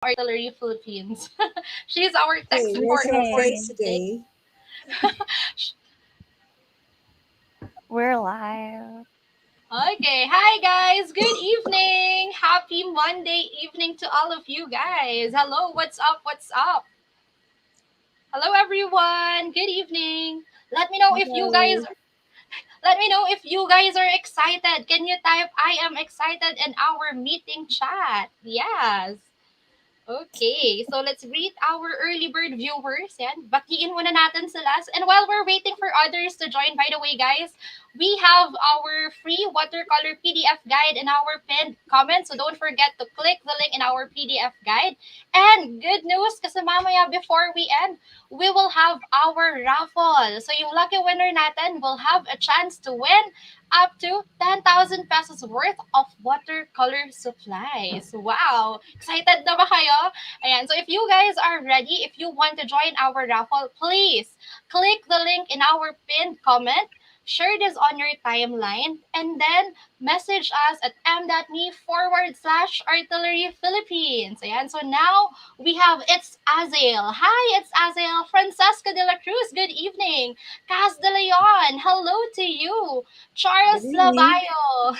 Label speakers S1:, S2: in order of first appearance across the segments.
S1: Artillery Philippines. She's our tech
S2: Hey,
S1: support
S2: welcome
S1: for
S2: for
S3: Evening.
S1: today.
S2: today.
S3: We're live.
S1: Okay, hi guys. Good evening. Happy Monday evening to all of you guys. Hello, what's up? What's up? Hello everyone. Good evening. Let me know if you guys
S2: Hello.
S1: let me know if you guys are excited. Can you type I am excited in our meeting chat? Yes. Okay, so let's greet our early bird viewers. Yan, batiin muna natin sila. And while we're waiting for others to join, by the way, guys, we have our free watercolor PDF guide in our pinned comment. So don't forget to click the link in our PDF guide. And good news, kasi mamaya before we end, we will have our raffle. So yung lucky winner natin will have a chance to win up to 10,000 pesos worth of watercolor supplies. Wow! Excited na ba kayo? Ayan, so if you guys are ready, if you want to join our raffle, please click the link in our pinned comment, share this on your timeline, and then message us at m.me/artillery Philippines. Ayan, so now we have It's Azael. Hi, it's Azael. Francesca de la Cruz, good evening. Cas de Leon, hello to you.
S2: Good
S1: Charles
S2: evening.
S1: Labayo.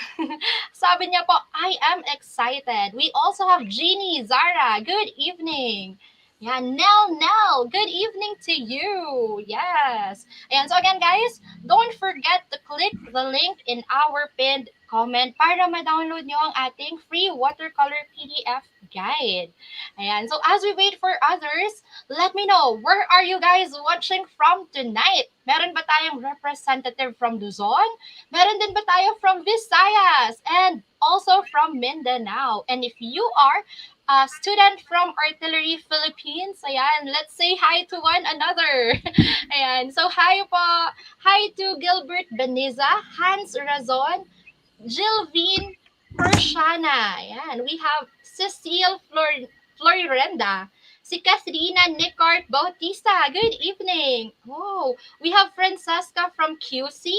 S1: Sabi niya po, I am excited. We also have Jeannie Zara. Good evening. Yeah, Nell, good evening to you. Yes. And so again, guys, don't forget to click the link in our pinned comment para ma-download nyo ang ating free watercolor PDF guide. Ayan. So as we wait for others, let me know, where are you guys watching from tonight? Meron ba tayong representative from Luzon? Meron din ba tayo from Visayas and also from Mindanao? And if you are a student from Artillery Philippines, ayan, let's say hi to one another. Ayan, so hi po. Hi to Gilbert Beniza, Hans Razon, Jilvin Persiana. Ayan, we have Cecile Florenda. Si Kathrina Nicart Bautista. Good evening. Oh, we have Francesca from QC.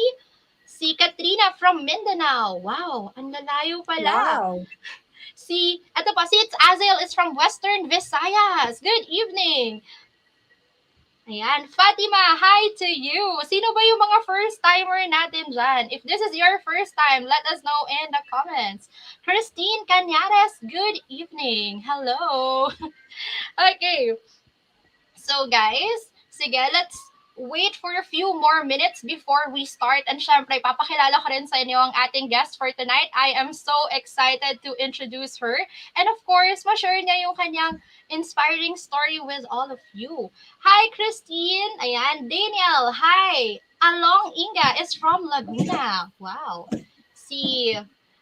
S1: Si Katrina from Mindanao. Wow, ang lalayo pala.
S2: Wow.
S1: Eto pa, si It's Azel is from Western Visayas. Good evening. Ayan, Fatima, hi to you. Sino ba yung mga first timer natin dyan? If this is your first time, let us know in the comments. Christine Cañares, good evening. Hello. Okay, so guys, sige, let's wait for a few more minutes before we start. And syempre, papakilala ko rin sa inyo ang ating guest for tonight. I am so excited to introduce her. And of course, ma-share niya yung kanyang inspiring story with all of you. Hi, Christine! Ayan, Daniel, hi! Along Inga is from Laguna. Wow. Si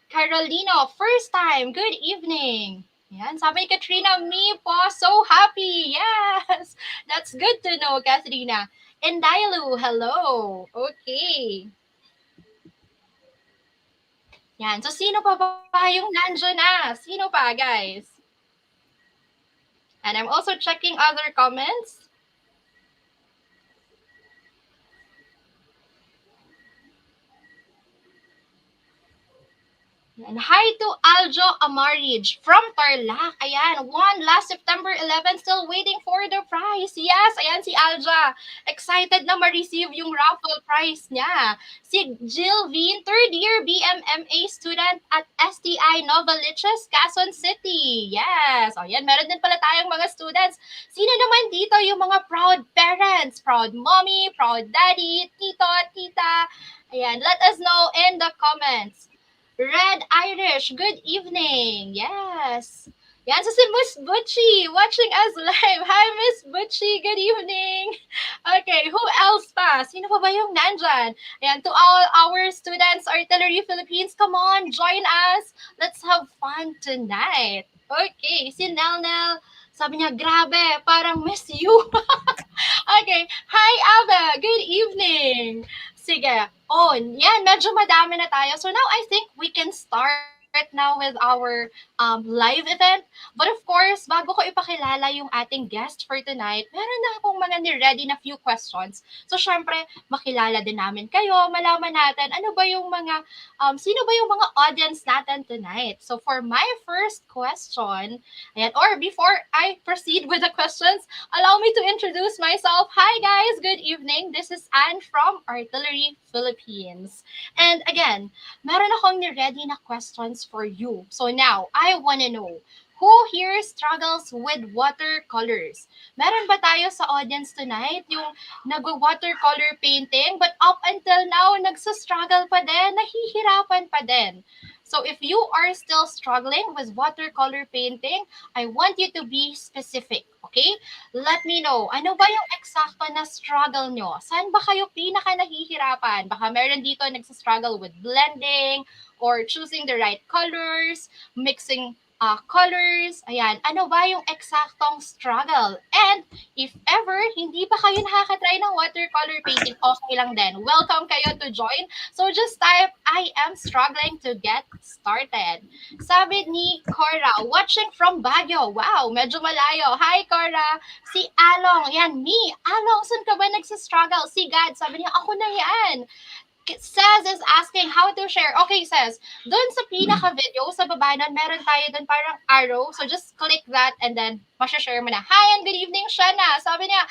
S1: Carolino, first time, good evening. Yan, sabi ni Katrina, me po, so happy. Yes, that's good to know, Katrina. And Dailu, hello. Okay. Yan, so sino pa ba yung nandyan na? Sino pa, guys? And I'm also checking other comments. And hi to Aljo Amarij from Tarlac. Ayan, won last September 11, still waiting for the prize. Yes, ayan si Alja. Excited na ma-receive yung raffle prize niya. Si Jill Veen, third year BMMA student at STI Novaliches, Quezon City. Yes, o yan, meron din pala tayong mga students. Sino naman dito yung mga proud parents? Proud mommy, proud daddy, tito, tita. Ayan, let us know in the comments. Red Irish, good evening. Yes. Yan, so si Miss Butchie watching us live. Hi, Miss Butchie. Good evening. Okay, who else pa? Sino pa ba yung nandyan? Ayan, to all our students, Artillery Philippines, come on, join us. Let's have fun tonight. Okay, si Nel, sabi niya, grabe, parang miss you. Okay, hi, Ava. Good evening. Sige. Oh, yan, medyo madami na tayo. So now I think we can start. start now with our live event. But of course, bago ko ipakilala yung ating guest for tonight, meron na akong mga ni-ready na few questions. So, syempre, makilala din namin kayo, malaman natin ano ba yung mga, sino ba yung mga audience natin tonight. So, for my first question, ayan, or before I proceed with the questions, allow me to introduce myself. Hi guys, good evening. This is Anne from Artillery Philippines. And again, meron akong ni-ready na questions for you. So now, I wanna know, who here struggles with watercolors? Meron ba tayo sa audience tonight yung nag-watercolor painting but up until now, nagsastruggle pa din, nahihirapan pa din? So if you are still struggling with watercolor painting, I want you to be specific, okay? Let me know, ano ba yung eksakto na struggle nyo? Saan ba kayo pinaka nahihirapan? Baka meron dito nagsa-struggle with blending or choosing the right colors, mixing colors. Ayan, ano ba yung eksaktong struggle? And if ever, hindi pa kayo nakakatry ng watercolor painting, okay lang din. Welcome kayo to join. So just type, I am struggling to get started. Sabi ni Cora, watching from Baguio. Wow, medyo malayo. Hi, Cora. Si Along, yan, me. Along, saan ka ba nagsistruggle? Si God, sabi niya, ako na yan. Says is asking how to share. Okay, says, dun sa pinaka-video, sa baba nun, meron tayo dun parang arrow. So just click that and then share mo na. Hi and good evening, Shana. Sabi niya,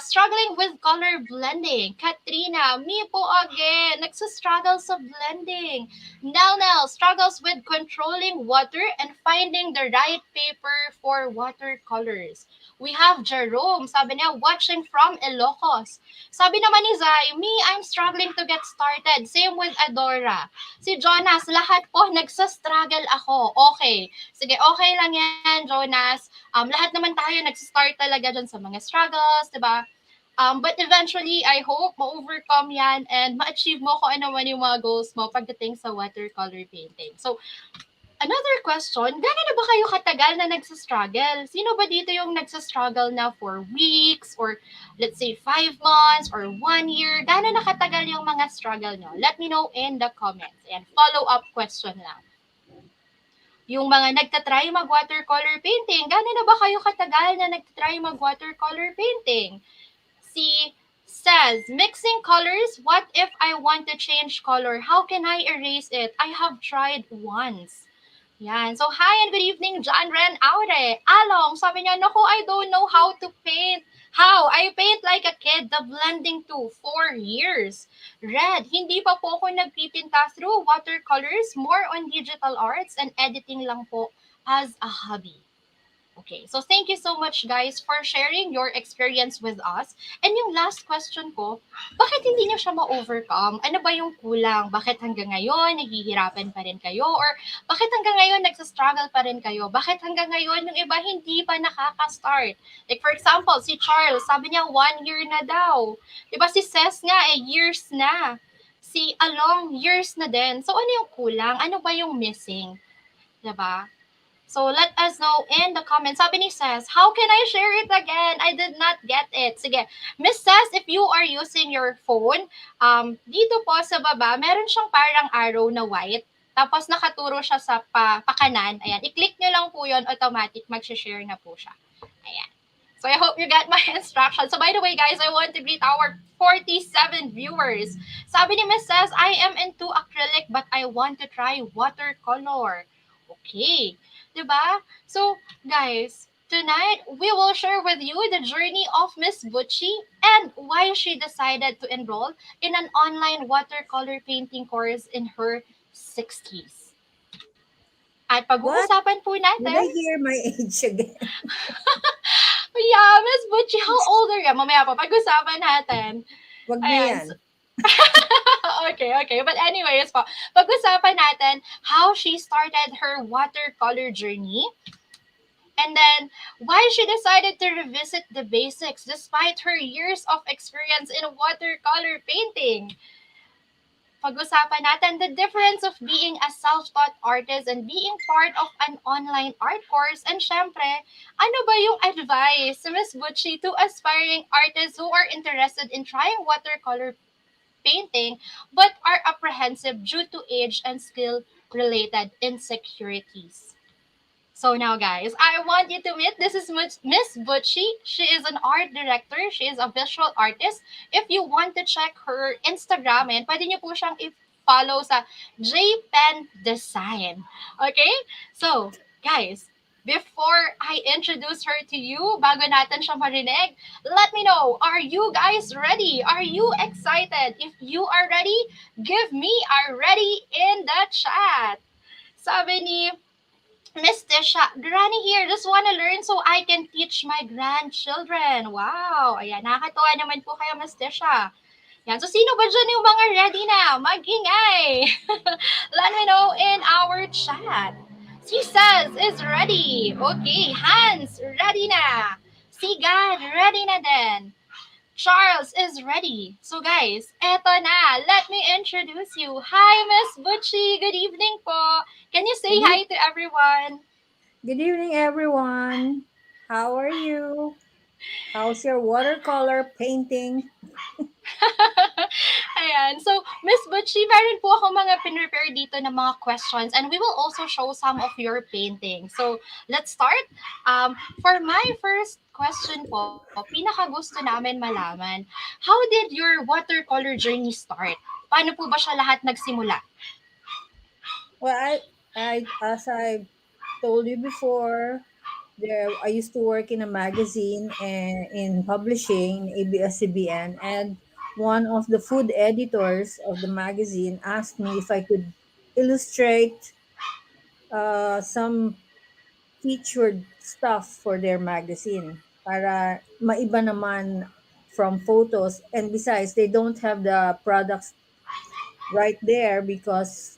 S1: struggling with color blending. Katrina, me po again, nagsastruggle sa blending. Nel struggles with controlling water and finding the right paper for watercolors. We have Jerome, sabi niya, watching from Ilocos. Sabi naman ni Zai, me, I'm struggling to get started. Same with Adora. Si Jonas, lahat po nagsastruggle ako. Okay. Sige, okay lang yan, Jonas. Lahat naman tayo nagsistart talaga dyan sa mga struggles, di ba? But eventually, I hope ma-overcome yan and ma-achieve mo kung ano man yung mga goals mo pagdating sa watercolor painting. So, another question, gano'n na ba kayo katagal na nagsastruggle? Sino ba dito yung nagsastruggle na for weeks or let's say 5 months or 1 year? Gano'n na katagal yung mga struggle nyo? Let me know in the comments. And follow-up question lang. Yung mga nagtatry mag-watercolor painting, gano'n na ba kayo katagal na nagtatry mag-watercolor painting? Si says, mixing colors, what if I want to change color? How can I erase it? I have tried once. Yan. So, hi and good evening, John Ren Aure. Along, sabi niya, naku, I don't know how to paint. How? I paint like a kid, the blending too, 4 years. Red, hindi pa po ako nagpipinta through watercolors, more on digital arts and editing lang po as a hobby. Okay, so thank you so much guys for sharing your experience with us. And yung last question ko, bakit hindi niyo siya ma-overcome? Ano ba yung kulang? Bakit hanggang ngayon nahihirapan pa rin kayo? Or bakit hanggang ngayon nagsastruggle pa rin kayo? Bakit hanggang ngayon yung iba hindi pa nakaka-start? Like for example, si Charles, sabi niya 1 year na daw. Diba si Ces nga years na. Si Along, years na din. So ano yung kulang? Ano ba yung missing? Diba? So let us know in the comments. Sabi ni Says, how can I share it again? I did not get it. Sige. Miss Says, if you are using your phone, dito po sa baba, meron siyang parang arrow na white. Tapos nakaturo siya sa pakanan. Ayan. I-click nyo lang po yun. Automatic mag-share na po siya. Ayan. So I hope you got my instructions. So by the way, guys, I want to greet our 47 viewers. Sabi ni Miss Says, I am into acrylic but I want to try watercolor. Okay. Diba? So, guys, tonight we will share with you the journey of Miss Butchie and why she decided to enroll in an online watercolor painting course in her 60s. At
S2: What?
S1: pag-uusapan po
S2: Did I
S1: natin,
S2: hear my age again?
S1: yeah, Miss Butchie, how old are you? Mamaya pa, pag-usapan natin.
S2: Wag na
S1: Ayan.
S2: yan.
S1: Okay. But anyways po, pag-usapan natin how she started her watercolor journey. And then, why she decided to revisit the basics despite her years of experience in watercolor painting. Pag-usapan natin the difference of being a self-taught artist and being part of an online art course. And syempre, ano ba yung advice, Miss Butchie, to aspiring artists who are interested in trying watercolor painting but are apprehensive due to age and skill related insecurities. So now, guys, I want you to meet. This is Miss Butchie. She is an art director. She is a visual artist. If you want to check her Instagram, and pwede niyo po siyang i-follow sa JPen Design. Okay? So, guys, before I introduce her to you, bago natin siya marinig, let me know, are you guys ready? Are you excited? If you are ready, give me a ready in the chat. Sabi ni Miss Tisha, Granny here, just wanna learn so I can teach my grandchildren. Wow! Ayan, nakakatuwa naman po kayo, Miss Tisha. Yan. So, sino ba dyan yung mga ready na? Mag-ingay! Let me know in our chat. Si says is ready. Okay, Hans, ready na. Si God, ready na din. Charles is ready. So guys, eto na. Let me introduce you. Hi, Miss Butchie. Good evening po. Can you say
S2: Good,
S1: hi to everyone?
S2: good evening, everyone. How are you? How's your watercolor painting?
S1: Ayan. So, Miss Butchie, meron po ako mga pinrepare dito na mga questions and we will also show some of your paintings. So, let's start. For my first question po, pinaka gusto namin malaman, how did your watercolor journey start? Paano po ba siya lahat nagsimula?
S2: Well, as I told you before, I used to work in a magazine and in publishing, ABS-CBN, and one of the food editors of the magazine asked me if I could illustrate some featured stuff for their magazine para maiba naman from photos, and besides they don't have the products right there because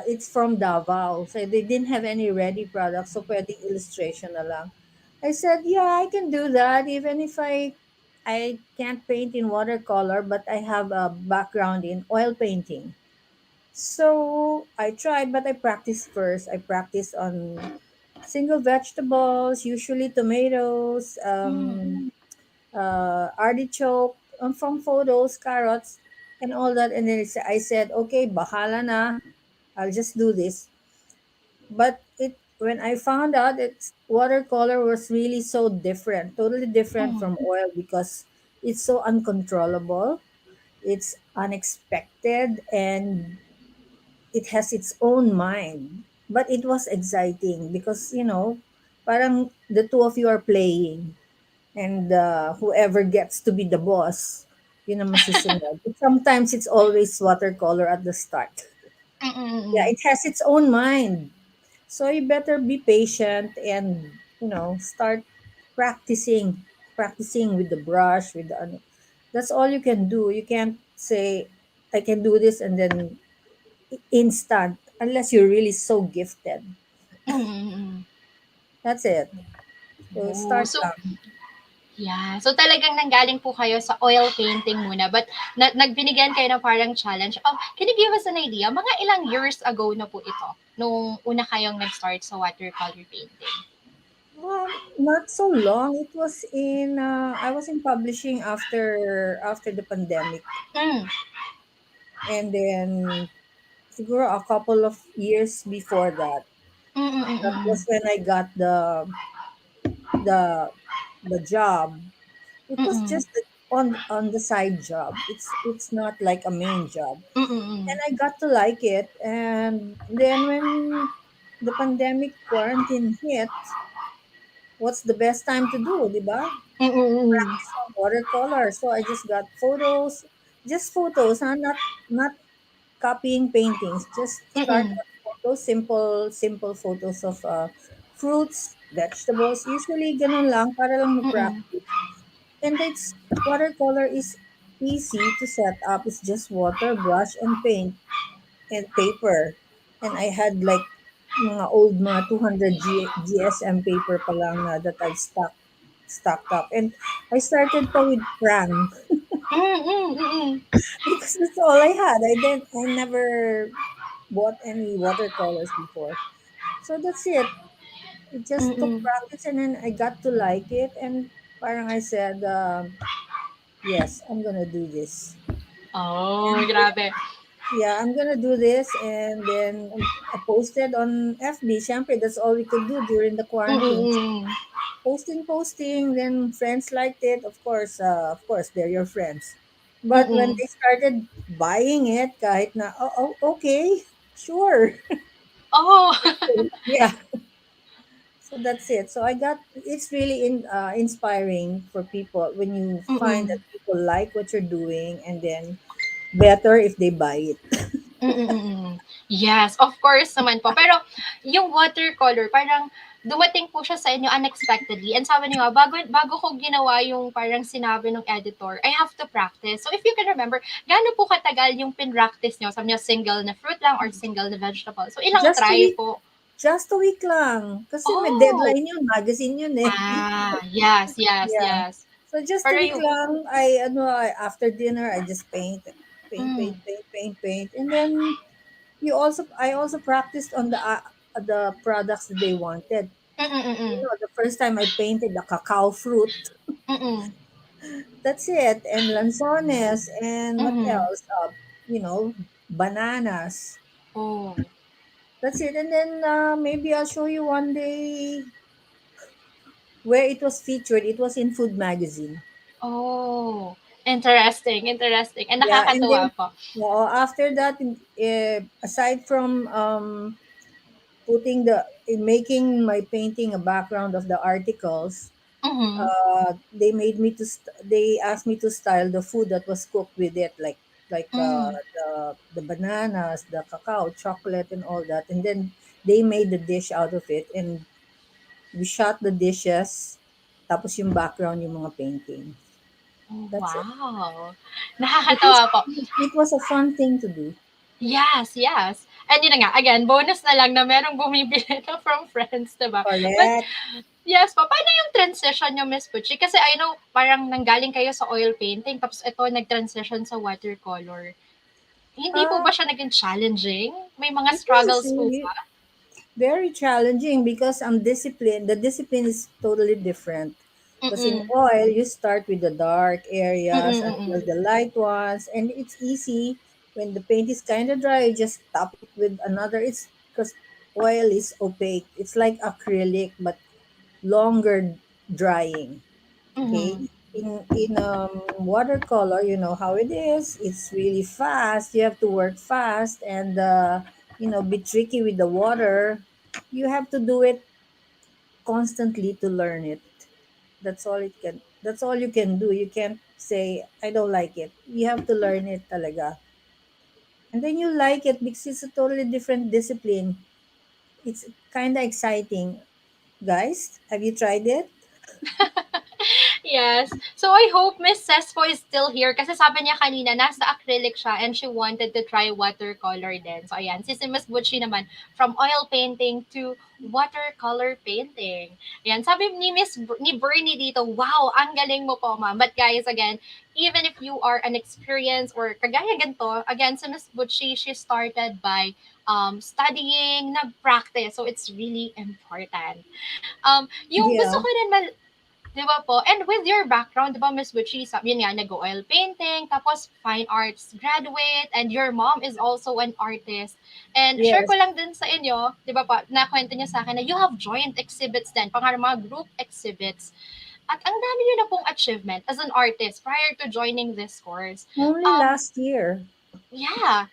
S2: it's from Davao, so they didn't have any ready products, so pwedeng illustration na lang. I said, yeah, I can do that even if I can't paint in watercolor, but I have a background in oil painting. So I tried, but I practiced first. I practiced on single vegetables, usually tomatoes,
S1: Mm,
S2: artichoke, from photos, carrots, and all that. And then I said, okay, bahala na. I'll just do this. But it when I found out it's watercolor was really so different, totally different
S1: mm,
S2: from oil because it's so uncontrollable. It's unexpected and it has its own mind. But it was exciting because, parang the two of you are playing and whoever gets to be the boss, yun ang masusunod. But sometimes it's always watercolor at the start.
S1: mm,
S2: Yeah,
S1: mm,
S2: it has its own mind. So you better be patient and, start practicing with the brush, with the that's all you can do. You can't say I can do this and then instant unless you're really so gifted.
S1: mm, mm.
S2: That's it. So
S1: Oh,
S2: start
S1: so
S2: lang.
S1: yeah. So talagang nanggaling po kayo sa oil painting muna but nagbinigyan kayo ng parang challenge. Can you give us an idea? Mga ilang years ago na po ito nung una kayong nag-start sa watercolor painting?
S2: Not so long. It was in I was in publishing after the pandemic,
S1: Mm.
S2: and then siguro a couple of years before that.
S1: Mm, mm, mm,
S2: That was
S1: mm.
S2: when I got the the job. It
S1: Mm,
S2: was
S1: mm.
S2: just on the side job. It's not like a main job.
S1: Mm, mm, mm.
S2: And I got to like it. And then when the pandemic quarantine hit, what's the best time to do, di ba?
S1: Mm, mm,
S2: Practice on watercolor. So I just got photos, just photos, huh? Not copying paintings. Just
S1: mm.
S2: start
S1: Mm,
S2: on photos, simple photos of fruits, vegetables. Usually ganun lang para lang
S1: mm, mm.
S2: ma-practice. And it's watercolor is easy to set up. It's just water, brush, and paint and paper. And I had like mga 200 GSM paper pa lang na that I've stocked up. And I started pa with crayon
S1: Mm, mm, mm.
S2: because that's all I had. I never bought any watercolors before. So that's it. It
S1: Mm,
S2: just took
S1: mm.
S2: practice and then I got to like it, and parang I said, yes, I'm gonna do this.
S1: Oh,
S2: And
S1: grabe.
S2: yeah, I'm gonna do this, and then I posted on FB. Syempre, that's all we could do during the quarantine.
S1: Mm-mm-mm.
S2: Posting. Then friends liked it. Of course, they're your friends. But when
S1: Mm-mm.
S2: they started buying it, kahit na, okay, sure.
S1: Oh.
S2: Yeah, so that's it. So it's really inspiring for people when you find that
S1: Mm-mm.
S2: people like what you're doing, and then better if they buy it.
S1: Mm. Yes, of course naman po. Pero yung watercolor parang dumating po siya sa inyo unexpectedly and sabi niyo nga bago ko ginawa yung parang sinabi ng editor, I have to practice. So if you can remember, gaano po katagal yung pin-practice niyo? Sabi niyo single na fruit lang or single na vegetable? So ilang
S2: Just a
S1: try
S2: week,
S1: po?
S2: just a week lang. Kasi may
S1: Oh!
S2: deadline yun, magazine yun eh.
S1: Yes, yes,
S2: Yeah.
S1: yes.
S2: So just a
S1: Pero
S2: week
S1: yung
S2: lang, after dinner, I just
S1: mm,
S2: paint. And then I also practiced on the products that they wanted.
S1: mm.
S2: The first time I painted the cacao fruit.
S1: Mm.
S2: That's it. And lanzones and what
S1: Mm.
S2: else? Bananas.
S1: Oh.
S2: That's it. And then maybe I'll show you one day where it was featured. It was in Food Magazine.
S1: Oh. Interesting, interesting. And
S2: Yeah, and
S1: nakakatuwa
S2: then
S1: po.
S2: after that, aside from making my painting a background of the articles,
S1: Mhm.
S2: they asked me to style the food that was cooked with it, like
S1: Mm.
S2: the bananas, the cacao, chocolate, and all that. And then they made the dish out of it, and we shot the dishes. Tapos yung background, yung mga painting.
S1: Oh,
S2: That's it.
S1: wow.
S2: It was
S1: Nakakatawa po.
S2: it was a fun thing to do.
S1: Yes, yes. And yun na nga, again, bonus na lang na merong bumibili ito from friends, diba? But
S2: Correct.
S1: yes po, paano yung transition nyo, Miss Pucci? Kasi I know, parang nanggaling kayo sa oil painting, tapos ito, nag-transition sa watercolor. Hindi po
S2: Uh,
S1: ba siya naging challenging? May mga
S2: it was
S1: struggles po ba?
S2: very challenging because the discipline is totally different. Because in
S1: Mm-mm.
S2: oil, you start with the dark areas until
S1: Mm-mm.
S2: the light ones, and it's easy. When the paint is kind of dry, you just top it with another. It's because oil is opaque. It's like acrylic, but longer drying. Okay,
S1: Mm-mm.
S2: in watercolor, you know how it is. It's really fast. You have to work fast, and be tricky with the water. You have to do it constantly to learn it. That's all you can do. You can't say I don't like it. You have to learn it talaga. And then you like it because it's a totally different discipline. It's kind of exciting. Guys, have you tried it?
S1: Yes. So I hope Miss Cespo is still here kasi sabi niya kanina nasa acrylic siya and she wanted to try watercolor din. So ayan, si Miss Butchie naman from oil painting to watercolor painting. Ayan, sabi ni Bernie dito, wow, ang galing mo po, ma'am. But guys, again, even if you are an experienced or kagaya ganito, again, si Miss Butchie, she started by studying, nag-practice. So it's really important. Yung gusto
S2: Yeah.
S1: ko rin 'di ba po? And with your background, 'di ba, Miss Butchie, yun nga, nag-oil painting, tapos fine arts graduate, and your mom is also an artist. And share ko
S2: Yes.
S1: lang din sa inyo, 'di ba po, nakwento niyo sa akin na you have joined exhibits din, mga group exhibits. At ang dami niyo na pong achievement as an artist prior to joining this course.
S2: Only
S1: Um,
S2: last year.
S1: yeah,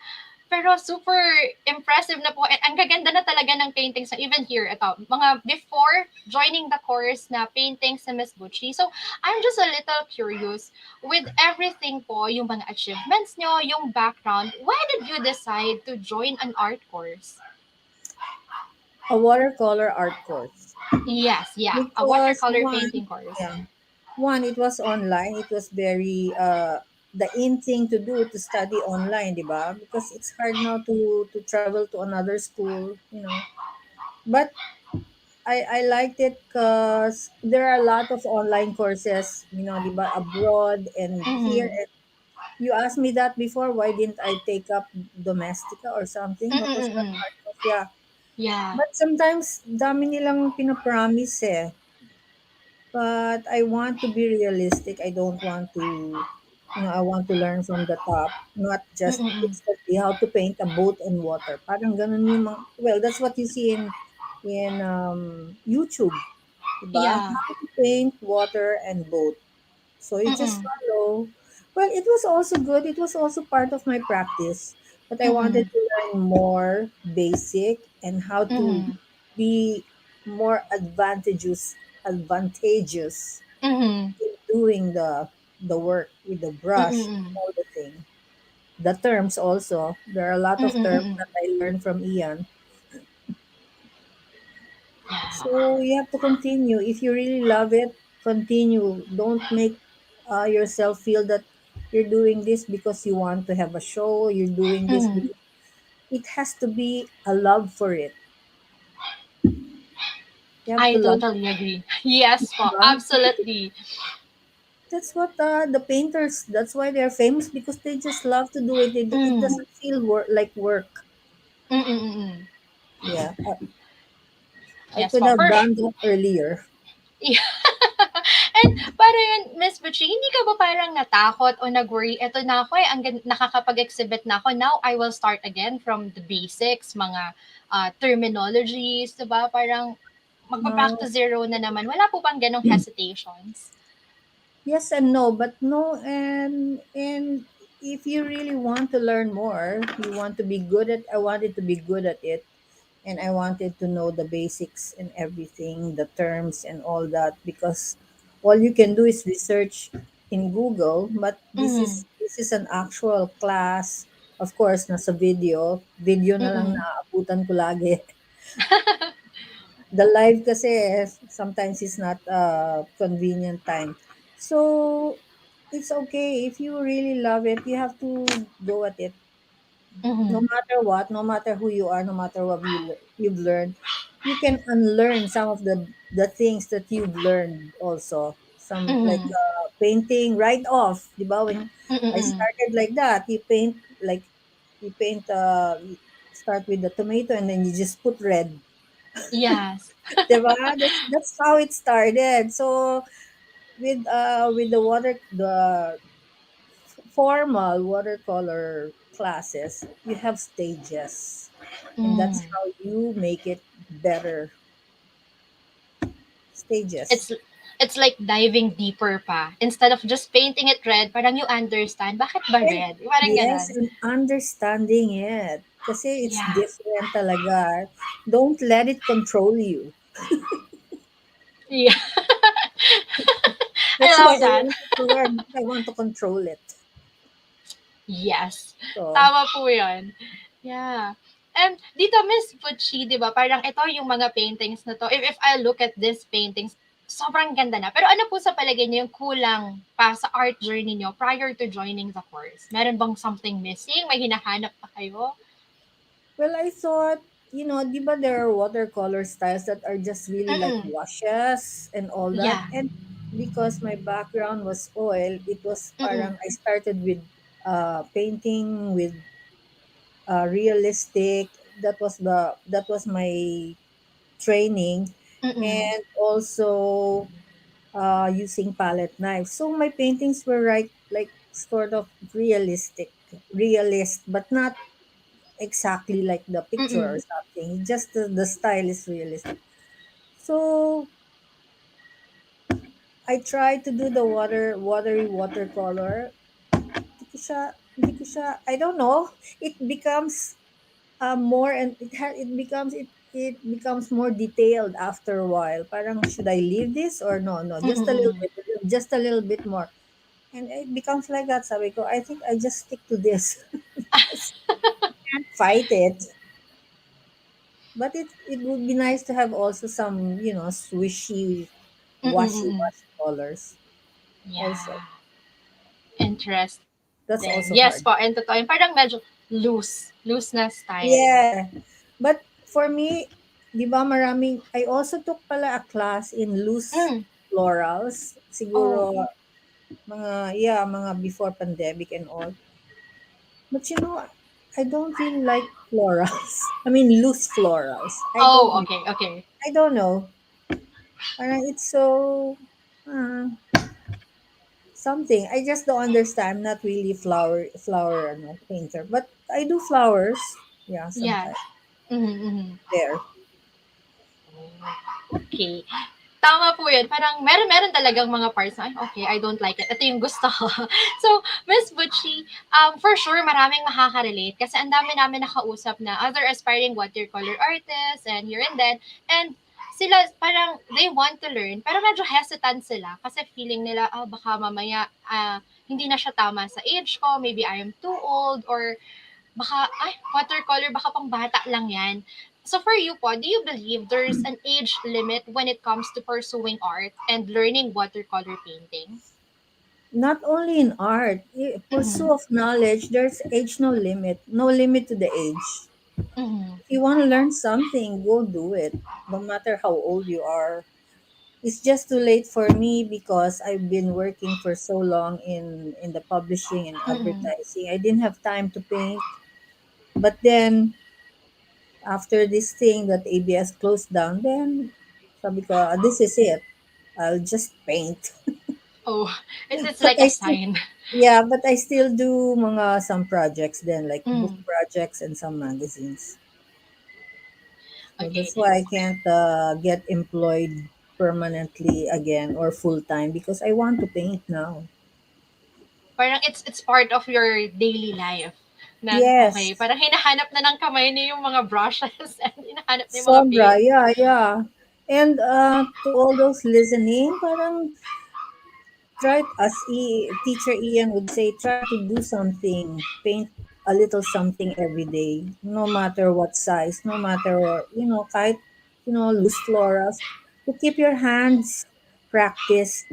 S1: pero super impressive na po. And ang gaganda na talaga ng paintings na even here, ito, mga before joining the course na paintings sa Miss Butchie. So, I'm just a little curious with everything po, yung mga achievements nyo, yung background, why did you decide to join an art course?
S2: A watercolor art course.
S1: Yes, yeah, a
S2: Because
S1: watercolor painting course.
S2: yeah, it was online. It was very the in thing to do to study online, di ba? Because it's hard now to travel to another school. But I liked it because there are a lot of online courses, di ba, abroad and here.
S1: Mm-hmm.
S2: And you asked me that before. Why didn't I take up domestica or something? What was that
S1: Mm-mm-mm.
S2: art course? Yeah.
S1: Yeah.
S2: But sometimes dami nilang pinapromise eh. But I want to be realistic. I don't want to. I want to learn from the top, not just
S1: Mm-mm.
S2: instantly how to paint a boat and water. Parang ganun yung mga, well, that's what you see in YouTube, diba?
S1: Yeah.
S2: How to paint water and boat. So you just
S1: Mm-mm.
S2: follow. Well, it was also good. It was also part of my practice, but I wanted
S1: Mm-mm.
S2: to learn more basic and how to
S1: Mm-mm.
S2: be more advantageous
S1: Mm-mm.
S2: in doing the work with the brush,
S1: Mm-mm.
S2: all the thing. The terms also. There are a lot of terms
S1: Mm-mm.
S2: that I learned from Ian.
S1: Yeah.
S2: So you have to continue. If you really love it, continue. Don't make yourself feel that you're doing this because you want to have a show. You're doing this
S1: Mm.
S2: because it has to be a love for it. You have to
S1: I
S2: love
S1: totally agree. Yes po,
S2: it.
S1: absolutely.
S2: That's what the painters. That's why they're famous because they just love to do it. It
S1: Mm.
S2: doesn't feel like work.
S1: Mm-mm.
S2: Yeah, I
S1: Yes
S2: could
S1: po,
S2: have
S1: for
S2: done that earlier.
S1: yeah. And parang yun, Miss Butchie, hindi ka ba parang natakot o nag-worry? Eto na ako eh, nakakapag-exhibit na ako. Now, I will start again from the basics, mga terminologies, diba? Parang magpa-back to
S2: No,
S1: zero na naman. Wala po bang ganong hesitations?
S2: yes and no, but no and if you really want to learn more, you want to be good at I wanted to be good at it and I wanted to know the basics and everything, the terms and all that because all you can do is research in Google, but
S1: Mm.
S2: this is an actual class. Of course, nasa video na lang
S1: Mm-mm.
S2: naabutan ko lagi. The live kasi sometimes is not a convenient time. So it's okay if you really love it, you have to go at it. No
S1: Mm-mm.
S2: matter what, no matter who you are, no matter what you've learned, you can unlearn some of the things that you've learned also. Some like
S1: Mm-mm.
S2: painting right off, di ba? When I
S1: Mm-mm.
S2: started like that, you paint start with the tomato and then you just put red.
S1: Yes.
S2: 'Di ba? That's how it started. So with the formal watercolor classes, you have stages. And that's
S1: Mm.
S2: how you make it better. Stages.
S1: It's it's like diving deeper pa. Instead of just painting it red, parang you understand, bakit ba
S2: And
S1: red? Parang
S2: yes,
S1: ganon.
S2: and understanding it. Kasi it's
S1: Yeah.
S2: different talaga. Don't let it control you.
S1: Yeah.
S2: That's
S1: I
S2: why
S1: love
S2: I
S1: that.
S2: wanted to learn. I want to control it.
S1: Yes.
S2: So,
S1: Tama po yun. Yeah. And dito, Miss Butchie, di ba, parang ito yung mga paintings na to. If I look at these paintings, sobrang ganda na. Pero ano po sa palagay niyo yung kulang pa sa art journey niyo prior to joining the course? Meron bang something missing? May hinahanap pa kayo?
S2: well, I thought, di ba there are watercolor styles that are just really like
S1: Mm-mm.
S2: washes and all that.
S1: Yeah.
S2: And because my background was oil, it was
S1: Mm-mm.
S2: parang I started with painting with realistic. That was my training,
S1: Mm-mm.
S2: and also using palette knives. So my paintings were like sort of realist, but not exactly like the picture or
S1: Mm-mm.
S2: something. Just the style is realistic. So I tried to do the watery watercolor. I don't know. It becomes more and it becomes more detailed after a while. Parang should I leave this or no? No,
S1: Mm-mm.
S2: just a little bit more. And it becomes like that. Sabi ko, I think I just stick to this. Because can't fight it. But it would be nice to have also some, swishy,
S1: Mm-mm.
S2: washy colors also.
S1: Yeah. Interesting.
S2: That's also
S1: Yes
S2: hard.
S1: po, and totoo. Yung parang medyo loose. Loose na style.
S2: Yeah. But for me, di ba maraming, I also took pala a class in loose
S1: Mm.
S2: florals.
S1: Oh.
S2: Siguro, mga before pandemic and all. But I don't really like florals. I mean, loose florals.
S1: Oh, okay, okay.
S2: I don't know. Parang it's so, uh, something. I just don't understand. I'm not really flower painter, but I do flowers. Yeah,
S1: Yes.
S2: sometimes
S1: Mm-hmm.
S2: there.
S1: Okay. Tama po yun. Parang meron talagang mga parts na, "Ay, okay, I don't like it. Ito yung gusto ko." So, Miss Butchie, for sure, maraming makaka-relate kasi ang dami namin nakausap na other aspiring watercolor artists and here and then. And sila, parang they want to learn, pero medyo hesitant sila kasi feeling nila, oh, baka mamaya hindi na siya tama sa age ko, maybe I am too old, or baka, ay, watercolor, baka pang bata lang yan. So for you po, do you believe there's an age limit when it comes to pursuing art and learning watercolor painting?
S2: Not only in art,
S1: Mm-hmm.
S2: pursuit of knowledge. There's age no limit. No limit to the age.
S1: Mm-hmm.
S2: If you want to learn something, go do it. No matter how old you are. It's just too late for me because I've been working for so long in the publishing and
S1: Mm-hmm.
S2: advertising. I didn't have time to paint. But then after this thing that ABS closed down, then sabi ko, "Ah, this is it. I'll just paint."
S1: Oh, it's
S2: But
S1: like a
S2: I still,
S1: sign.
S2: yeah, but I still do mga some projects then, like book
S1: Mm.
S2: projects and some magazines. So
S1: Okay.
S2: that's why I can't get employed permanently again or full time because I want to paint now.
S1: Parang it's part of your daily life. Na, okay,
S2: Yes,
S1: parang hinahanap na ng kamay niyo yung mga brushes and hinahanap na yung mga
S2: sobra,
S1: paint.
S2: yeah, yeah. And to all those listening, parang try, as teacher Ian would say, try to do something, paint a little something every day, no matter what size, no matter, kahit, loose florals, to keep your hands practice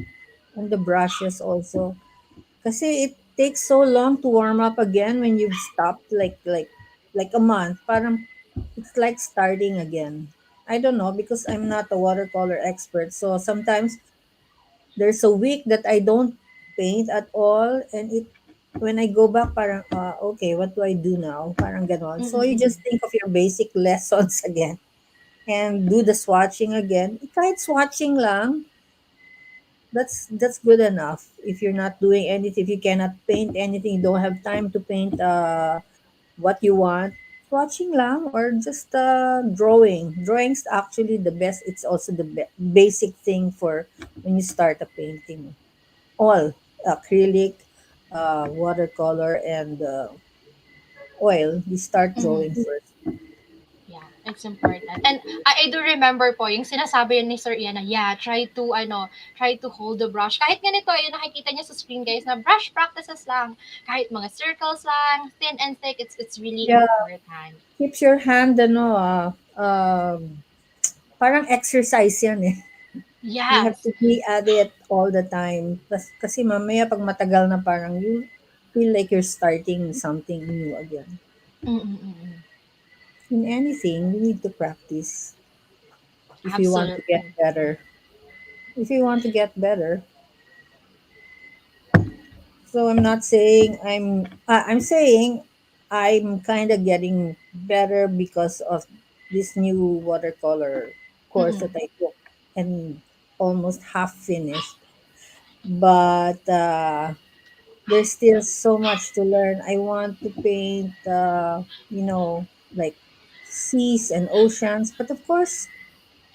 S2: and the brushes also. Kasi it takes so long to warm up again when you've stopped like a month. Parang it's like starting again. I don't know because I'm not a watercolor expert. So sometimes there's a week that I don't paint at all, and it when I go back parang okay, what do I do now? Parang ganon. So you
S1: Mm-mm-mm.
S2: just think of your basic lessons again and do the swatching again. Kahit swatching lang, that's good enough. If you're not doing anything, if you cannot paint anything, you don't have time to paint what you want, swatching lang or just drawing. Drawing's actually the best. It's also the basic thing for when you start a painting. All acrylic, watercolor, and oil. You start drawing
S1: Mm-hmm.
S2: first.
S1: Yeah, it's important. And I do remember po, yung sinasabi yun ni Sir Ian na, yeah, try to hold the brush. Kahit ganito, yung nakikita niyo sa screen, guys, na brush practices lang. Kahit mga circles lang, thin and thick, it's really
S2: Yeah,
S1: important.
S2: keeps your hand, parang exercise yan eh. You have
S1: Yes.
S2: to be at it all the time. Kasi mamaya pag matagal na parang you feel like you're starting something new again.
S1: Mm-mm-mm.
S2: In anything, you need to practice if you want to get
S1: Absolutely.
S2: better. If you want to get better. So I'm saying I'm kind of getting better because of this new watercolor course
S1: Mm-mm.
S2: that I took and almost half finished. But there's still so much to learn. I want to paint, like seas and oceans. But of course,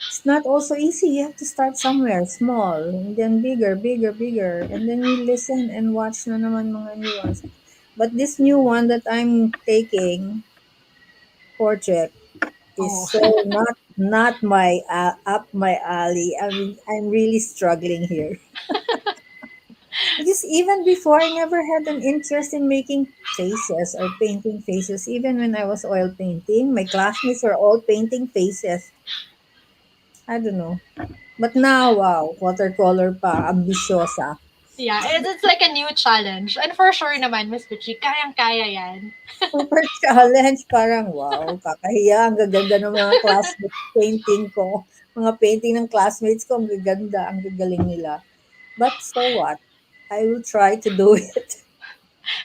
S2: it's not also easy. You have to start somewhere small and then bigger, bigger, bigger. And then you listen and watch na naman mga new ones. But this new one that I'm taking, portrait, is
S1: Oh.
S2: so not my up my alley. I mean, I'm really struggling here. Because even before, I never had an interest in making faces or painting faces. Even when I was oil painting, my classmates were all painting faces. I don't know. But now, wow, watercolor pa, ambisyosa.
S1: Yeah, it's like a new challenge. And for sure naman, Miss Gucci, kayang-kaya yan.
S2: Super challenge, parang wow, kakahiya. Ang gaganda ng mga classmates painting ko. Mga painting ng classmates ko, ang gaganda, ang gagaling nila. But so what? I will try to do it.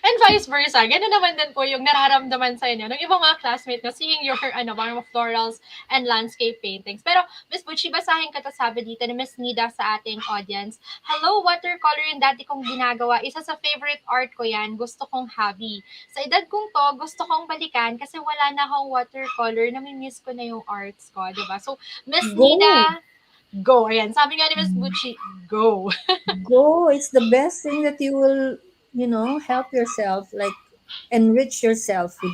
S1: And vice versa. Ganun naman din po yung nararamdaman sa inyo ng ibang mga classmate nyo seeing your mga florals and landscape paintings. Pero Miss Butchie, basahin ka to sabi dito ni Miss Nida sa ating audience. Hello, watercolor yung dati kong ginagawa. Isa sa favorite art ko yan. Gusto kong hobby. Sa edad kong to, gusto kong balikan kasi wala na akong watercolor. Namimiss ko na yung arts ko, diba? So, Miss
S2: Go.
S1: Nida, go. Ayan, sabi nga ni Miss Butchie, go.
S2: Go. It's the best thing that you will, help yourself, like enrich yourself with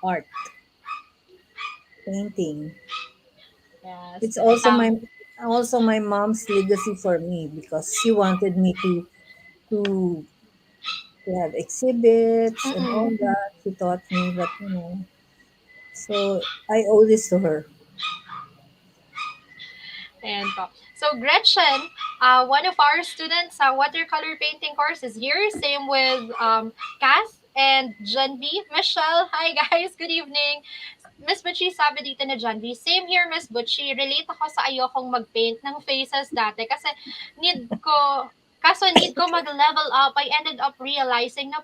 S2: art, painting.
S1: Yes.
S2: It's also my mom's legacy for me because she wanted me to to have exhibits and all
S1: Mm-mm.
S2: that. She taught me, but so I owe this to her.
S1: Ayan po. So, Gretchen, one of our students sa watercolor painting course is here. Same with Cass and John B. Michelle, hi guys, good evening. Miss Butchie, sabi dito na John B. Same here, Miss Butchie. Relate ako sa ayokong mag-paint ng faces dati kasi need ko, need ko mag-level up. I ended up realizing na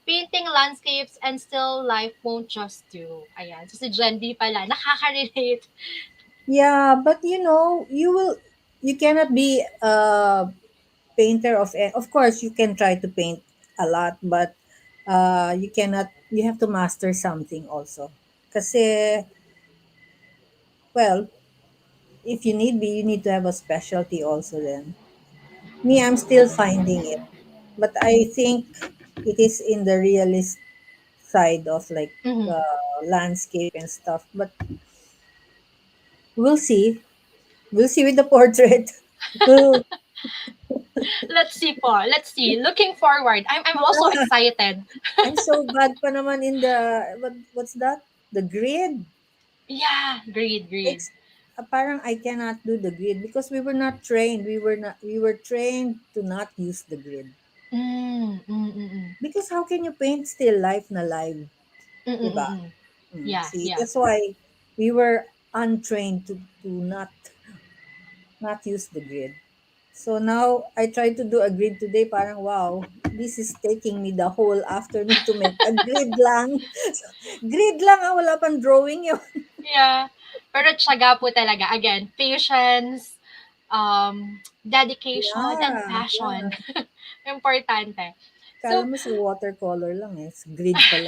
S1: painting landscapes and still life won't just do. Ayan. So si John B pala, nakaka-relate.
S2: Yeah, but you cannot be a painter of course you can try to paint a lot, but you have to master something also. Kasi, well, if you need to have a specialty also then. Me, I'm still finding it. But I think it is in the realist side of like
S1: Mhm.
S2: landscape and stuff. But we'll see. We'll see with the portrait. Well,
S1: Let's see po. Let's see. Looking forward. I'm also excited.
S2: I'm so bad pa naman in the what's that? The grid.
S1: Yeah, great, great.
S2: It's parang I cannot do the grid because we were not trained. We were trained to not use the grid.
S1: Mm, mm, mm, mm.
S2: Because how can you paint still life na live,
S1: Mm, mm,
S2: 'di
S1: mm,
S2: ba?
S1: mm. Yeah,
S2: See,
S1: yeah.
S2: that's why we were untrained to not use the grid. So now I tried to do a grid today, parang wow, this is taking me the whole afternoon to make a grid lang. So, grid lang wala pang drawing yun.
S1: Yeah. Pero tiyaga po talaga. Again, patience, dedication, and
S2: Yeah,
S1: passion.
S2: yeah.
S1: Importante.
S2: Kala
S1: So,
S2: mo sa watercolor lang eh. Sa grid pala.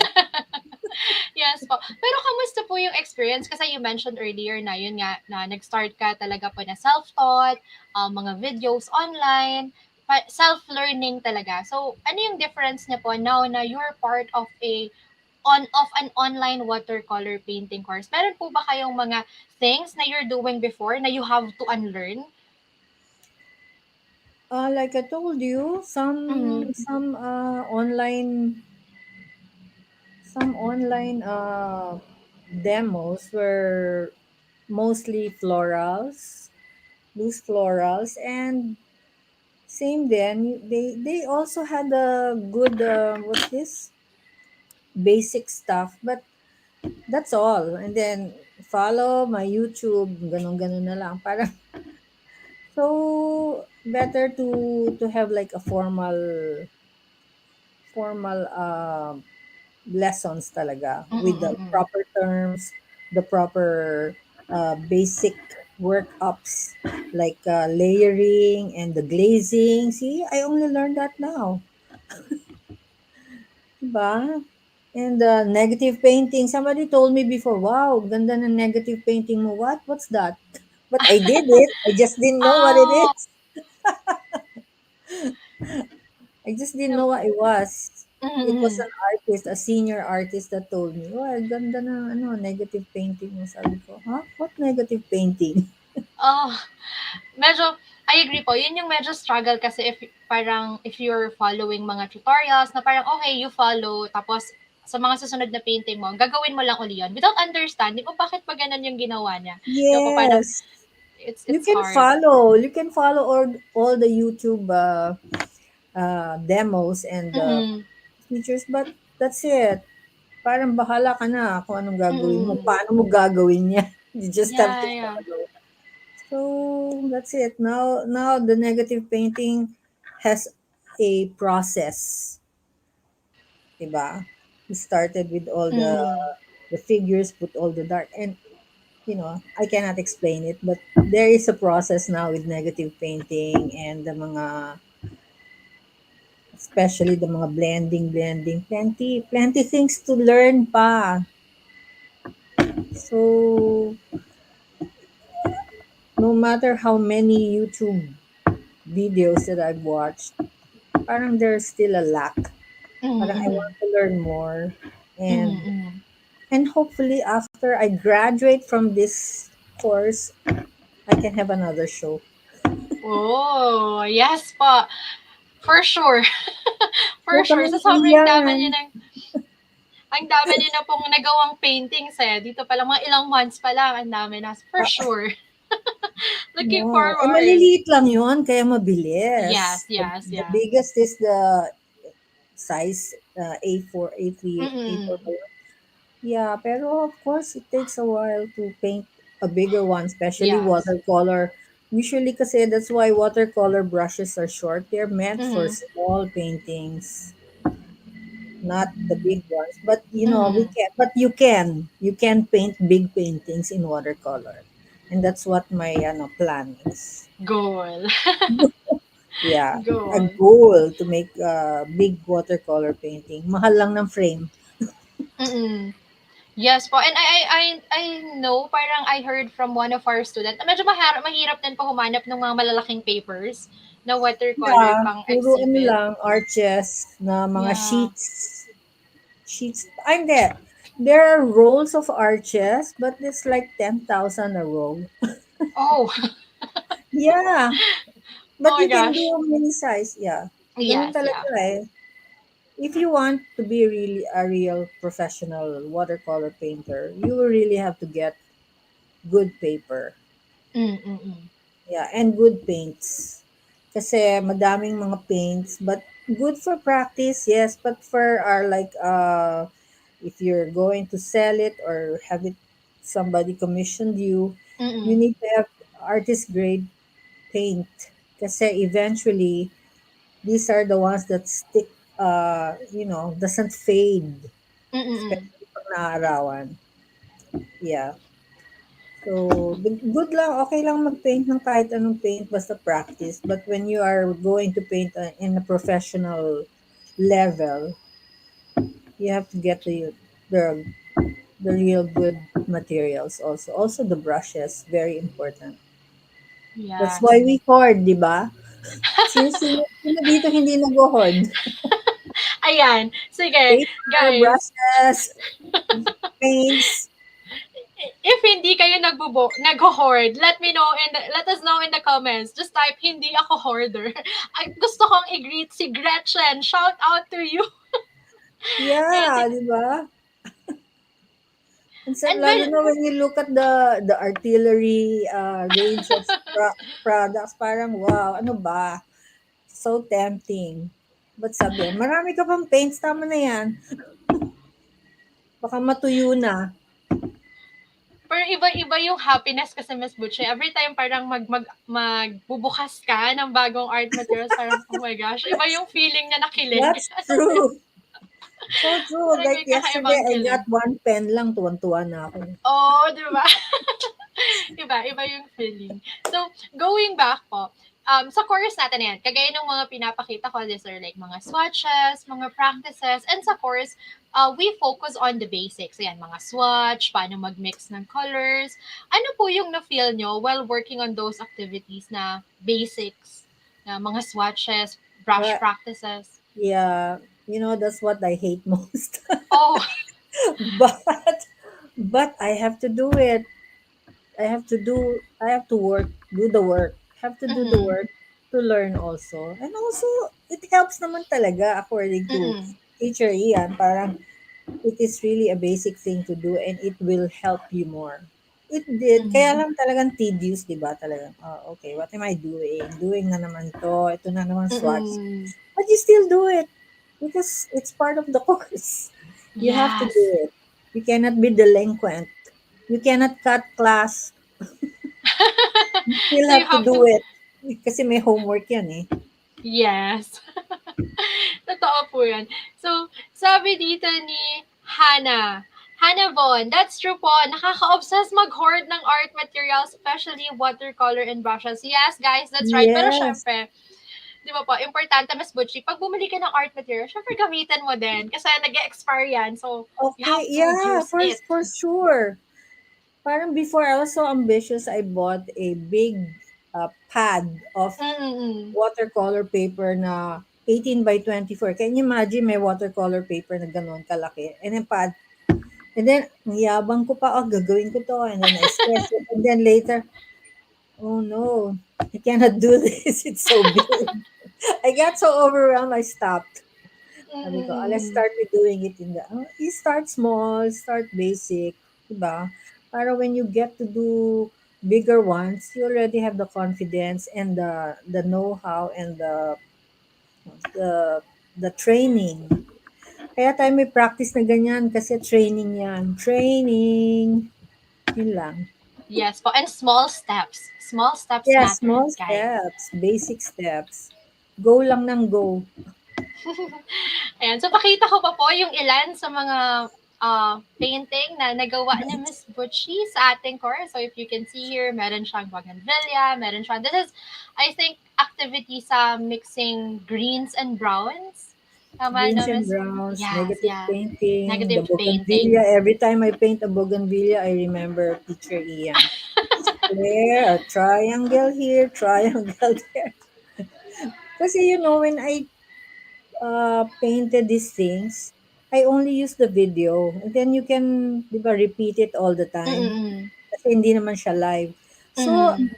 S1: yes po. Pero kamusta po yung experience? Kasi you mentioned earlier na yun nga, na nag-start ka talaga po na self-taught, mga videos online, self-learning talaga. So, ano yung difference niya po now na you're part of an online watercolor painting course? Meron po ba kayong mga things na you're doing before na you have to unlearn?
S2: Like I told you,
S1: Mm-hmm.
S2: some online demos were mostly florals, loose florals, and same then they also had a good what's this basic stuff, but that's all. And then follow my YouTube, ganun ganun na lang. Parang so better to have like a formal lessons talaga with the
S1: Mm-mm-mm.
S2: proper terms, the proper basic workups like layering and the glazing. See, I only learned that now. Diba? And negative painting. Somebody told me before, wow, ganda ng negative painting mo. What? What's that? But I did it. I just didn't know what it
S1: Oh,
S2: is. I just didn't know what it was. It was
S1: mm-mm.
S2: an artist, a senior artist that told me, oh, ganda ng negative painting mo. Sabi ko, huh? What negative painting?
S1: Oh, medyo, I agree po. Yun yung medyo struggle kasi if you're following mga tutorials na parang, okay, you follow, tapos sa mga susunod na painting mo, gagawin mo lang uli yun without understanding kung bakit pa ganun yung ginawa niya. Di ba po, parang,
S2: Yes. You
S1: it's
S2: can
S1: hard.
S2: follow. You can follow all the YouTube demos and
S1: Mm-hmm.
S2: features, but that's it. Parang bahala ka na kung anong gagawin mo.
S1: Mm-hmm.
S2: Paano mo gagawin niya? You just have to
S1: Yeah, yeah.
S2: follow. So that's it. Now the negative painting has a process. diba? We started with all
S1: Mm.
S2: the figures, put all the dark, and I cannot explain it, but there is a process now with negative painting and the mga, especially the mga blending, plenty things to learn pa. So no matter how many YouTube videos that I've watched, parang there's still a lack.
S1: Mm,
S2: Parang I
S1: mm,
S2: want to learn more,
S1: mm,
S2: and
S1: mm.
S2: hopefully after I graduate from this course, I can have another show.
S1: Oh, yes po. For sure. For
S2: Huwag
S1: sure.
S2: kaming
S1: Sa sobrang dami
S2: iyan.
S1: niyo ng ang dami niyo na pong nagawang paintings eh. Dito pa lang mga ilang months pa lang, ang dami na. For sure. Looking
S2: No, eh
S1: forward.
S2: maliliit lang 'yon kaya mabilis.
S1: Yes,
S2: The,
S1: yes,
S2: the
S1: yeah.
S2: biggest is the size A4, A3, A4
S1: Mm-mm.
S2: ba yun? Yeah, pero of course it takes a while to paint a bigger one, especially
S1: Yes.
S2: watercolor. Usually kasi that's why watercolor brushes are short. They're meant for
S1: Mm-hmm.
S2: small paintings, not the big ones. But we
S1: Mm-hmm.
S2: can. But you can paint big paintings in watercolor, and that's what my plan is.
S1: Goal.
S2: Yeah, a
S1: Goal.
S2: goal to make a big watercolor painting. Mahal lang ng frame.
S1: Mm-mm. Yes po. And I know, parang I heard from one of our students, medyo mahirap din po humanap ng mga malalaking papers na watercolor
S2: Yeah,
S1: pang
S2: puro ano
S1: exhibit.
S2: lang, arches na mga
S1: Yeah.
S2: sheets. Ay, hindi. There are rolls of arches, but it's like 10,000 a row.
S1: Oh,
S2: Yeah,
S1: oh
S2: but
S1: my
S2: you can do
S1: gosh.
S2: mini size. Yeah, ganun
S1: Yes,
S2: talaga
S1: yeah.
S2: eh. If you want to be really a real professional watercolor painter, you will really have to get good paper.
S1: Mm-mm.
S2: Yeah, and good paints. Kasi madaming mga paints, but good for practice, yes, but for our like if you're going to sell it or have it somebody commissioned you, you
S1: Mm-mm.
S2: need to have artist grade paint. Kasi eventually these are the ones that stick doesn't fade,
S1: Mm-mm.
S2: especially pag naarawan. Yeah. So, good lang, okay lang mag-paint ng kahit anong paint, basta practice. But when you are going to paint in a professional level, you have to get the, the real good materials also. Also, the brushes, very important. That's why
S1: Yes.
S2: we hoard, di ba? Sino dito hindi nag-hoard?
S1: Ayan. Sige,
S2: Paper,
S1: guys.
S2: brushes, paints.
S1: If hindi kayo nagho-hoard, let us know in the comments. Just type, hindi ako hoarder. Ay, gusto kong i-greet si Gretchen. Shout out to you. Ayan,
S2: Yeah, di ba? And so,
S1: and
S2: lalo na when you look at the artillery range of products, parang wow, ano ba? So tempting. But sabi, marami ka pang paints, tama na yan. Baka matuyo na.
S1: pero iba-iba yung happiness kasi Miss Butchie. Every time parang magbubukas ka ng bagong art materials, parang, oh my gosh, iba yung feeling na nakilig.
S2: That's true. So true.
S1: Parang
S2: Like
S1: may
S2: yesterday,
S1: kakaibang
S2: I
S1: kilig.
S2: got one pen lang, tuwan-tuwa na ako.
S1: Oh, di ba? Iba yung feeling. So, going back po, sa course natin na yan, kagaya ng mga pinapakita ko, these are like mga swatches, mga practices, and sa course, we focus on the basics. Ayan, mga swatch, paano mag-mix ng colors. Ano po yung na-feel nyo while working on those activities na basics, na mga swatches, brush
S2: But,
S1: practices?
S2: yeah, that's what I hate most.
S1: Oh,
S2: but, I have to do it. I have to do the work. Have to do the
S1: mm-mm,
S2: work to learn also. And also, it helps naman talaga according to
S1: mm-mm,
S2: Teacher Ian. Parang it is really a basic thing to do and it will help you more. It did.
S1: mm-mm,
S2: Kaya lang talagang tedious, di ba? Talagang, oh, okay, what am I doing? Doing na naman to. Ito na naman swatch.
S1: mm-mm.
S2: But you still do it because it's part of the course. You have to do
S1: Yes.
S2: it. You cannot be delinquent. You cannot cut class. You still
S1: So you
S2: have to
S1: have
S2: do
S1: to,
S2: it. Kasi may homework yan eh.
S1: yes. Totoo po yan. So, sabi dito ni Hannah, Hannah Von, that's true po. Nakaka-obsess mag-hoard ng art materials, especially watercolor and brushes. Yes, guys, that's right. Pero
S2: Yes.
S1: syempre, di ba po, importante, Mas Butchie, pag bumili ka ng art material, syempre gamitin mo din. Kasi nag-expire yan. So, you
S2: Okay.
S1: have to
S2: Yeah,
S1: use it.
S2: for sure. Parang before I was so ambitious, I bought a big pad of
S1: Mm-mm.
S2: watercolor paper na 18 by 24. Can you imagine may watercolor paper na gano'n kalaki? And then pad. And then, ang yabang ko pa, oh, gagawin ko to. And then I sketch it. And then later, oh no, I cannot do this. It's so big. I got so overwhelmed, I stopped. Sabi ko, let's
S1: Mm-mm.
S2: start with doing it in the, you start small, start basic, diba? Para when you get to do bigger ones, you already have the confidence and the know-how and the the training. Kaya tayo may practice na ganyan kasi training yan. Training. Yun lang.
S1: Yes po. And small steps. Small steps
S2: Yeah,
S1: matter,
S2: small
S1: guys.
S2: steps, basic steps. Go lang ng go.
S1: Ayan. So, pakita ko pa po yung ilan sa mga painting na nagawa ni Miss Butchie sa ating course. So, if you can see here, meron siyang bougainvillea, meron siyang, this is, I think, activity sa mixing greens and browns. Tama,
S2: Greens
S1: no,
S2: and
S1: Miss?
S2: browns,
S1: Yes,
S2: negative
S1: yeah.
S2: painting, the
S1: Negative painting.
S2: bougainvillea. Every time I paint a bougainvillea, I remember Teacher Ian. Square, a triangle here, triangle there. Kasi when I painted these things, I only use the video. And then you can, di ba, repeat it all the time.
S1: Mm-mm.
S2: Kasi hindi naman siya live. So,
S1: Mm.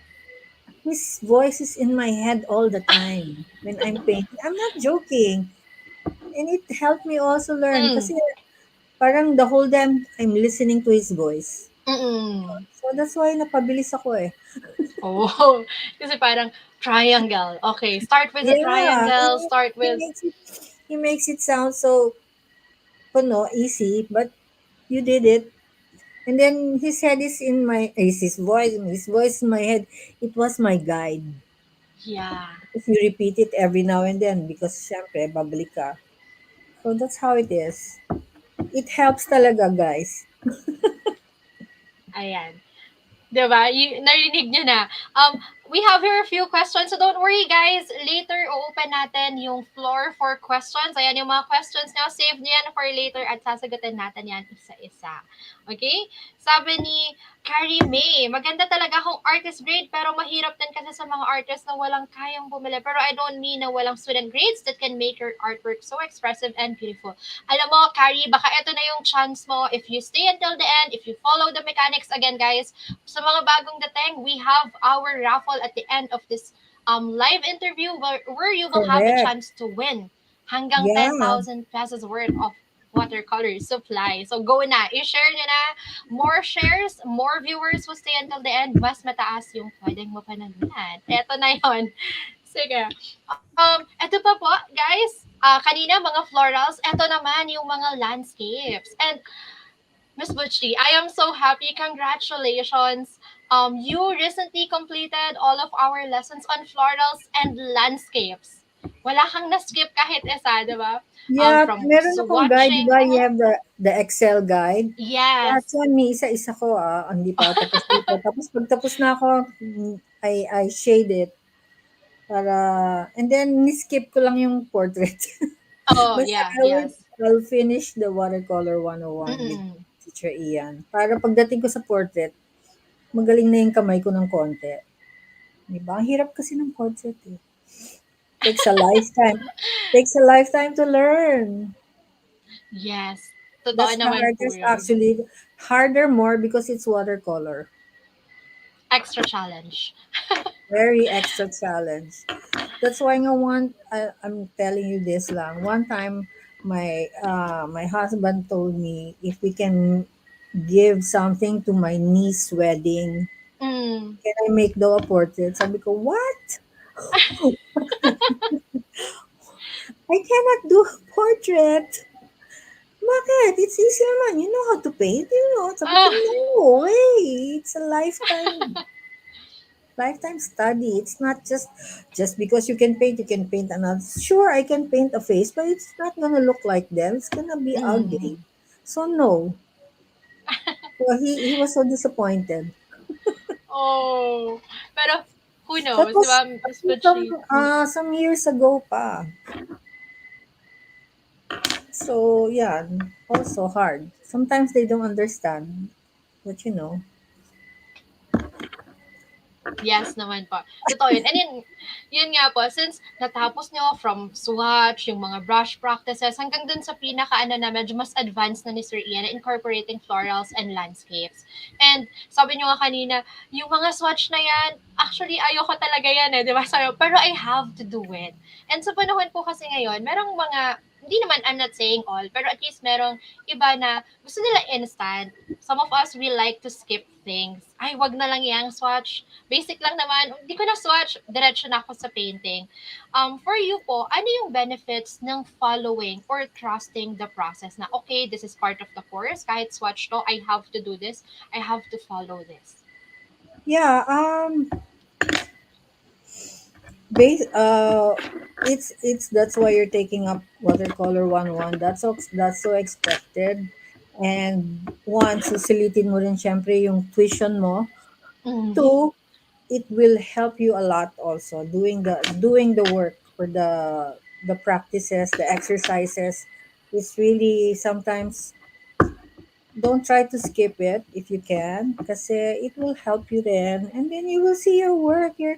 S2: his voice is in my head all the time when I'm painting. I'm not joking. And it helped me also learn
S1: Mm.
S2: kasi parang the whole time I'm listening to his voice.
S1: Mm-mm.
S2: So that's why napabilis ako eh.
S1: Oh, kasi parang triangle. Okay, start with the
S2: Yeah,
S1: triangle,
S2: and
S1: start
S2: he
S1: with
S2: makes it he makes it sound so easy, but you did it. And then his head is in my is his voice in my head. It was my guide.
S1: yeah.
S2: If you repeat it every now and then because syempre babalik ka. So that's how it is. It helps talaga, guys.
S1: Ayan. 'Di ba? Narinig niyo na. We have here a few questions. So don't worry guys. Later, open natin yung floor for questions. Ayan yung mga questions now. Save niyo yan for later at sasagutin natin yan isa-isa. Okay? Sabi ni Carrie May, maganda talaga kung artist grade pero mahirap din kasi sa mga artists na walang kayang bumili. Pero I don't mean na walang student grades that can make your artwork so expressive and beautiful. Alam mo, Carrie, baka ito na yung chance mo if you stay until the end, if you follow the mechanics again, guys. Sa mga bagong dating, we have our raffle at the end of this live interview where you will have a
S2: Correct.
S1: chance to win hanggang
S2: Yeah.
S1: 10,000 pesos worth of watercolor supply. So go na, i-share nyo na. More shares, more viewers will stay until the end, mas mataas yung pwedeng mapanalunan. Eto na yon. Sige. Eto pa po, guys. Kanina, mga florals. Eto naman yung mga landscapes. And Miss Butchie, I am so happy. Congratulations. You recently completed all of our lessons on florals and landscapes. Wala kang na-skip kahit isa, di ba?
S2: Yeah,
S1: From
S2: meron akong guide, di
S1: swatching.
S2: ba? You
S1: Mhm.
S2: have the Excel guide.
S1: Yes.
S2: That's one, may isa-isa ko hindi pa ako tapos dito. Tapos pag tapos na ako, I shade it para, and then ni-skip ko lang yung portrait.
S1: Oh,
S2: Basta
S1: yeah, yes.
S2: I'll finish the watercolor 101 with
S1: Mm-mm.
S2: Teacher Ian. Para pagdating ko sa portrait, magaling na yung kamay ko ng konti. Di ba? Ang hirap kasi ng portrait eh. Takes a lifetime. Takes a lifetime to learn.
S1: Yes. Totoo
S2: That's the
S1: naman po
S2: hardest
S1: yun.
S2: actually. Harder more because it's watercolor.
S1: Extra challenge.
S2: Very extra challenge. That's why I'm telling you this lang. One time my husband told me if we can give something to my niece wedding,
S1: Mm.
S2: can I make daw a portrait? Sabi ko, what? I cannot do a portrait. Bakit? It's easy naman. You know how to paint, you know. Sabi ko,
S1: Ah,
S2: no way. It's a lifetime. lifetime study. It's not just because you can paint another. Sure, I can paint a face, but it's not gonna look like them. It's gonna be ugly.
S1: Mm.
S2: So no. Well, he was so disappointed.
S1: Oh, pero who
S2: That
S1: knows, di
S2: was
S1: ba, Miss Butchie?
S2: some years ago pa. So yeah, also hard. Sometimes they don't understand, but
S1: Yes naman po. Totoo yun. And yun nga po, since natapos nyo from swatch, yung mga brush practices, hanggang dun sa pinaka na medyo mas advanced na ni Sir Ian, incorporating florals and landscapes. And sabi nyo nga kanina, yung mga swatch na yan, actually ayoko talaga yan di ba? Pero I have to do it. And sa panahon po kasi ngayon, merong mga, hindi naman, I'm not saying all, pero at least merong iba na gusto nila instant. Some of us, we like to skip things. Ay, wag na lang yang swatch, basic lang naman, hindi ko na swatch, diretso na ako sa painting. For you po, ano yung benefits ng following or trusting the process na, okay, this is part of the course, kahit swatch to, I have to do this, I have to follow this.
S2: yeah. Base. It's that's why you're taking up watercolor 101. That's so expected. And one, susulitin mo rin syempre yung tuition mo.
S1: Mm.
S2: Two, it will help you a lot also doing the work for the practices, the exercises. It's really sometimes don't try to skip it if you can because it will help you then, and then you will see your work, your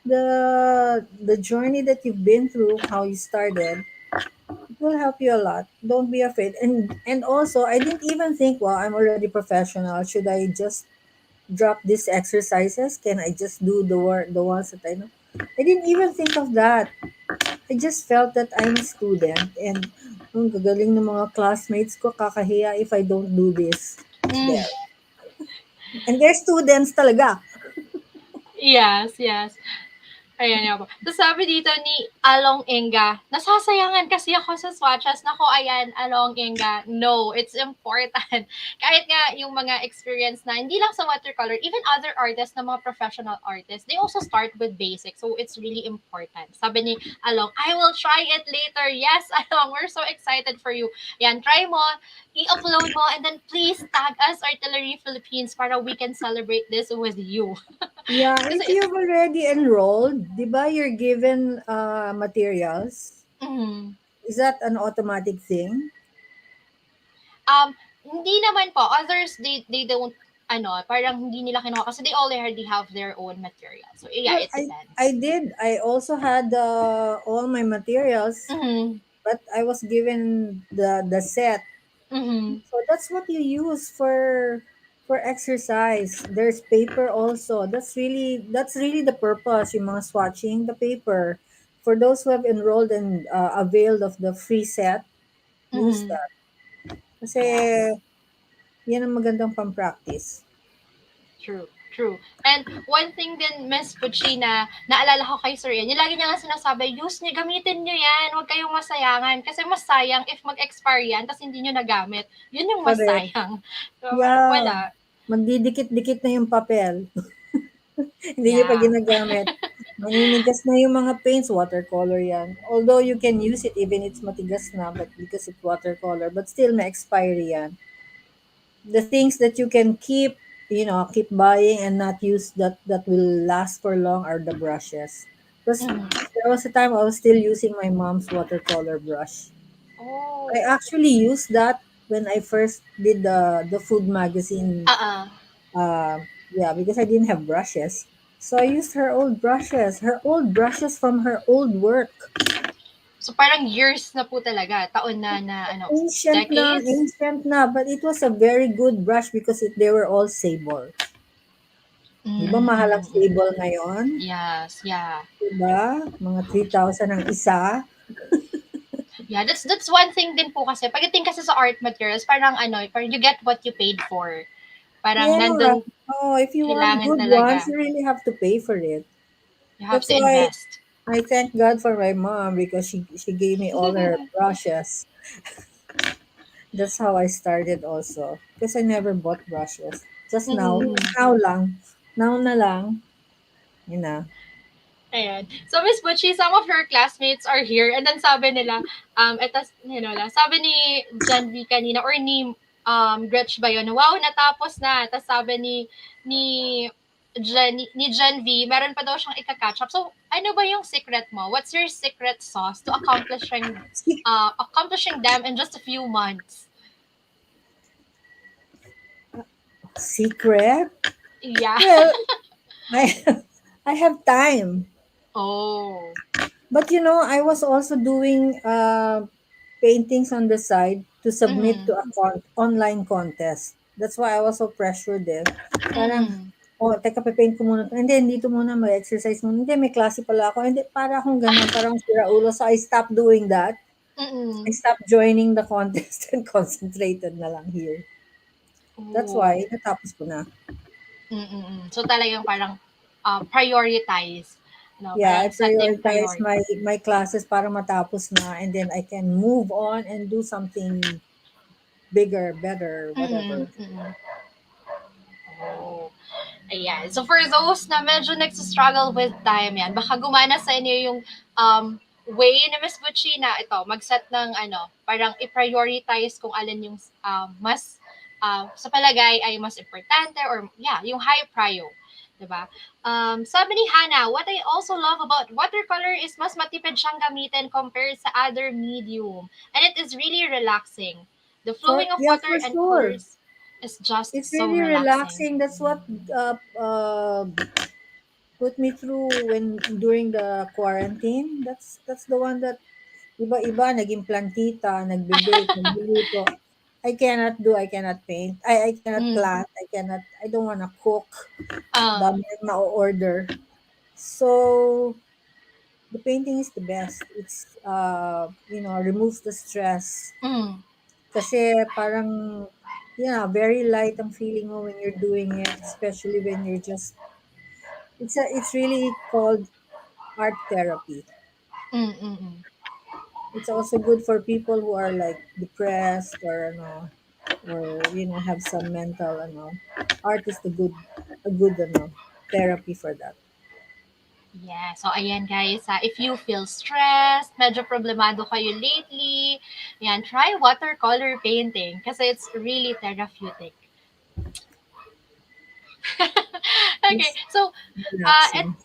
S2: the journey that you've been through, how you started. It will help you a lot. Don't be afraid. And also, I didn't even think, well, I'm already professional. Should I just drop these exercises? Can I just do the ones that I know? I didn't even think of that. I just felt that I'm a student and ang gagaling ng mga classmates ko, kakahiya if I don't do this.
S1: Mm.
S2: There. And they're students talaga.
S1: Yes, yes. Ayan nga po. So sabi dito ni Along Enga, nasasayangan kasi ako sa swatches. Nako, ayan, Along Enga, no, it's important. Kahit nga yung mga experience na, hindi lang sa watercolor, even other artists na mga professional artists, they also start with basics. So it's really important. Sabi ni Along, I will try it later. Yes, Along, we're so excited for you. Yan, try mo, i-upload mo, and then please tag us, Artillery Philippines, para we can celebrate this with you.
S2: Yeah,
S1: Kasi
S2: if you've already enrolled, di ba you're given materials?
S1: mm,
S2: Is that an automatic thing?
S1: Hindi naman po. Others, they don't, parang hindi nila kinuha kasi they already have their own material. So, yeah,
S2: Well,
S1: it
S2: I
S1: depends.
S2: did. I also had all my materials,
S1: Mm-hmm.
S2: but I was given the set.
S1: Mm-hmm.
S2: So that's what you use for exercise. There's paper also. That's really the purpose. Yung mga swatching the paper. For those who have enrolled and availed of the free set, use
S1: Mm-hmm.
S2: that. Kasi
S1: Yes.
S2: yan ang magandang pang-practice.
S1: True. True. And one thing din, Miss Pucci, na naalala ko kay Sir Ian, yung lagi niya nga sinasabi, use niyo, gamitin niyo yan, huwag kayong masayangan. Kasi mas sayang if mag-expire yan, tapos hindi niyo nagamit. Yun yung mas
S2: Correct.
S1: sayang. So, parang
S2: Yeah.
S1: wala.
S2: Magdidikit-dikit na yung papel. Hindi niyo pa
S1: Yeah.
S2: ginagamit. Maninigas na yung mga paints, watercolor yan. Although you can use it even it's matigas na, but because it's watercolor, but still may expiry yan. The things that you can keep buying and not use that will last for long are the brushes. Because
S1: Mm-hmm.
S2: there was a time I was still using my mom's watercolor brush. I
S1: Oh.
S2: actually used that when I first did the food magazine.
S1: Uh-uh.
S2: Yeah, because I didn't have brushes. So I used her old brushes from her old work.
S1: So parang years na po talaga, taon na na decades.
S2: Ancient na, but it was a very good brush because they were all sable. Di ba mahal ang
S1: Mm-mm.
S2: sable ngayon?
S1: Yes, yeah.
S2: Di ba? Mga 3,000 ang isa.
S1: Yeah, that's one thing din po kasi pagdating kasi sa art materials, parang parang you get what you paid for. Parang
S2: Yeah.
S1: nandun
S2: Oh, if you want
S1: kailangan
S2: good ones,
S1: talaga.
S2: you really have to pay for it.
S1: You have
S2: That's
S1: to
S2: why
S1: invest.
S2: I thank God for my mom because she gave me all her brushes. That's how I started also. Because I never bought brushes. Just now.
S1: Mm-hmm.
S2: Now lang. Now na lang, yun na.
S1: Ayan. So, Miss Butchie, some of her classmates are here and then sabi nila, etas, sabi ni Jan V kanina or ni Gretch ba yun, wow, natapos na. Tapos sabi ni ni Jan V, meron pa daw siyang ika-catch up. So, ano ba yung secret mo? What's your secret sauce to accomplishing them in just a few months?
S2: Secret?
S1: Yeah.
S2: Well, I I have time.
S1: Oh.
S2: But I was also doing paintings on the side to submit
S1: Mm-hmm.
S2: to a online contest. That's why I was so pressured eh. Parang,
S1: Mm-hmm.
S2: oh, teka, papaint ko muna. Hindi, dito muna, mag-exercise muna. Hindi, may klase pala ako. Hindi, para akong ganun, parang sira ulo. So I stopped doing that. I
S1: Mm-mm.
S2: stopped joining the contest and concentrated na lang here. That's
S1: Oh.
S2: why, natapos ko na.
S1: Mm. So talagang parang prioritize,
S2: Yeah, I
S1: parang setting
S2: prioritize
S1: priority.
S2: my classes para matapos na, and then I can move on and do something bigger, better,
S1: Mm.
S2: whatever.
S1: Mm. Oh. Ayan. So for those na medyo nagsa-struggle with time yan, baka gumana sa inyo yung way ni Miss Butchie na ito, mag-set ng parang i-prioritize kung alin yung mas sa palagay ay mas importante or yeah, yung high prio. Diba? Sabi ni Hannah, what I also love about watercolor is mas matipid siyang gamitin compared sa other medium. And it is really relaxing. The
S2: For
S1: flowing of
S2: yeah,
S1: water
S2: for
S1: and
S2: sure.
S1: colors is just
S2: It's
S1: so
S2: really
S1: relaxing.
S2: relaxing. That's what put me through when during the quarantine. That's the one that iba-iba naging plantita, nagbe-bake, nagluluto. I cannot paint. I cannot
S1: Mm.
S2: plant. I don't want to cook.
S1: Um,
S2: Dami nang na-order. So, the painting is the best. It's removes the stress.
S1: mm,
S2: Kasi parang yeah, very light ang feeling mo when you're doing it, especially when you're just it's really called art therapy.
S1: mm.
S2: It's also good for people who are like depressed or or have some mental art is a good therapy for that.
S1: Yeah, so ayan guys, if you feel stressed, medyo problemado kayo lately, yan, try watercolor painting kasi it's really therapeutic. Okay,
S2: It's
S1: so, it,
S2: relaxing.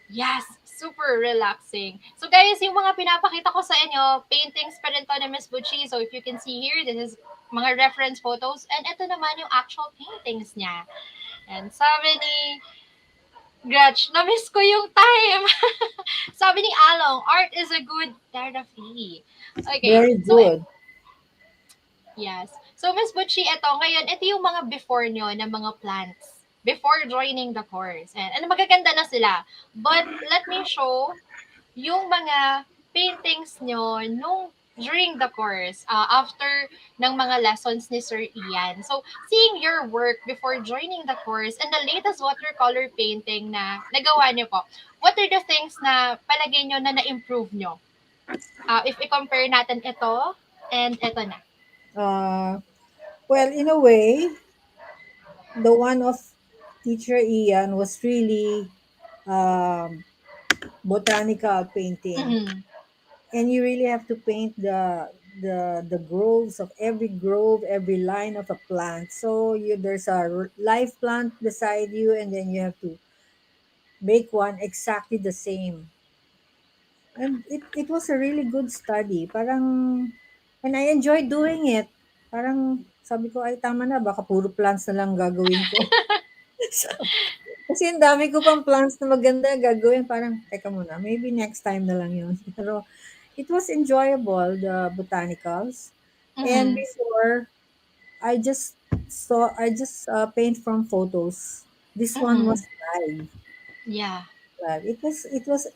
S1: yes, super relaxing. So guys, yung mga pinapakita ko sa inyo, paintings pa rin to ni Miss Butchie. So if you can see here, this is mga reference photos. And ito naman yung actual paintings niya. And sabi ni Gretch, na-miss ko yung time. Sabi ni Along, art is a good therapy. Okay,
S2: Very
S1: so
S2: good.
S1: yes. So Miss Butchie, ito yung mga before nyo na mga plants before joining the course. And magaganda na sila. But let me show yung mga paintings nyo during the course, after ng mga lessons ni Sir Ian. So, seeing your work before joining the course and the latest watercolor painting na nagawa nyo po, what are the things na palagay nyo na na-improve nyo? If i-compare natin ito and ito na.
S2: uh well, in a way, the one of teacher Ian was really um botanical painting,
S1: Mm-hmm.
S2: and you really have to paint the groves of every grove, every line of a plant. So there's a live plant beside you, and then you have to make one exactly the same. And it was a really good study. Parang, and I enjoyed doing it. Parang sabi ko, ay tama na, baka puro plants na lang gagawin ko. So, kasi ang dami ko pang plants na maganda gagawin. Parang, teka muna, maybe next time na lang yun. Pero it was enjoyable, the botanicals. And
S1: Mm-hmm.
S2: before, I just paint from photos. This one
S1: Mm-hmm.
S2: was live.
S1: Yeah.
S2: Live. It was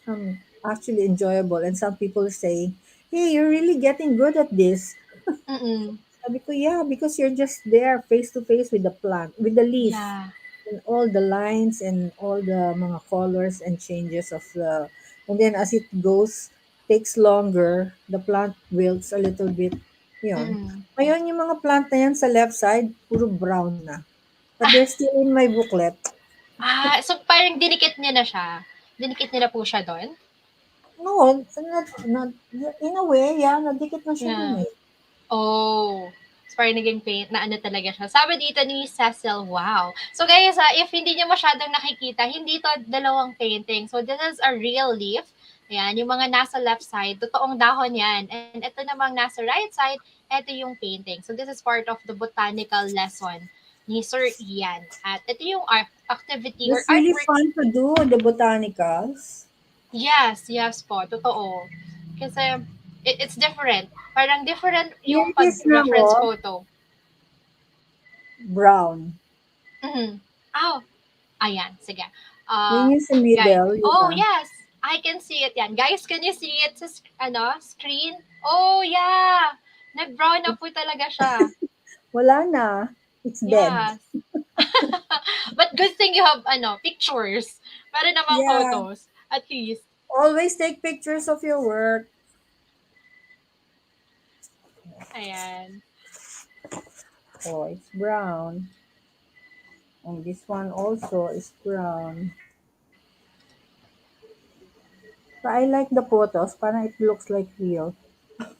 S2: actually enjoyable. And some people say, "Hey, you're really getting good at this."
S1: Mm-hmm.
S2: Sabi ko, yeah, because you're just there face to face with the plant, with the leaf,
S1: Yeah.
S2: and all the lines and all the mga colors and changes of and then as it goes, takes longer, the plant wilts a little bit. Yun.
S1: Mm-hmm.
S2: Ngayon, yung mga plant na yan sa left side, puro brown na. But they're still in my booklet.
S1: So parang dinikit niya na siya? Dinikit niyo na po siya do'n?
S2: No, not, in a way, yeah, nadikit na siya dun
S1: Yeah.
S2: eh.
S1: Oh, so parang naging paint na ano talaga siya. Sabi dito ni Cecil, wow. So guys, if hindi niyo masyadong nakikita, hindi to dalawang painting. So this is a real leaf. Ayan, yung mga nasa left side, totoong dahon yan. And ito namang nasa right side, ito yung painting. So this is part of the botanical lesson ni Sir Ian. At ito yung activity or
S2: That's really
S1: artwork.
S2: fun to do, the botanicals.
S1: Yes, yes po, totoo. Kasi it's different. Parang different
S2: Here
S1: yung
S2: it is now,
S1: pag-reference
S2: oh,
S1: photo.
S2: brown.
S1: Mhm. Oh, ayan, sige.
S2: Yun
S1: Uh,
S2: yung sa
S1: guys.
S2: middle,
S1: Oh,
S2: yeah.
S1: yes. I can see it yan. Guys, can you see it sa screen? Oh, yeah. Nag-brown na po talaga siya.
S2: Wala na. It's dead.
S1: Yes. But good thing you have pictures. Para namang
S2: Yeah.
S1: photos. At least.
S2: Always take pictures of your work.
S1: Ayan.
S2: Oh, it's brown. And this one also is brown. But I like the photos. Parang it looks like real.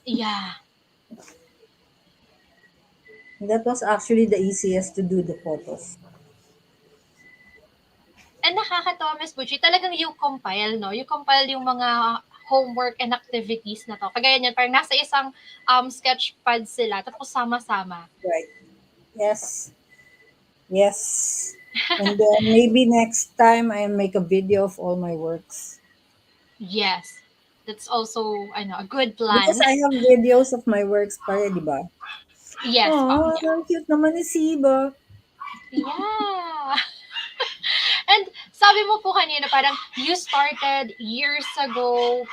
S1: Yeah.
S2: That was actually the easiest to do the photos.
S1: And nakakatawa, Miss Butchie, talagang you compile, no? You compile yung mga homework and activities na to. Kagaya niyan, parang nasa isang sketch pad sila, tapos sama-sama.
S2: Right. Yes. Yes. And then maybe next time I'll make a video of all my works.
S1: Yes. That's also, a good
S2: Because
S1: plan.
S2: I have videos of my works pa di ba?
S1: Yes, pa.
S2: Oh,
S1: Yeah.
S2: ang cute naman ni Siba.
S1: Yeah. And sabi mo po kanina, parang you started years ago,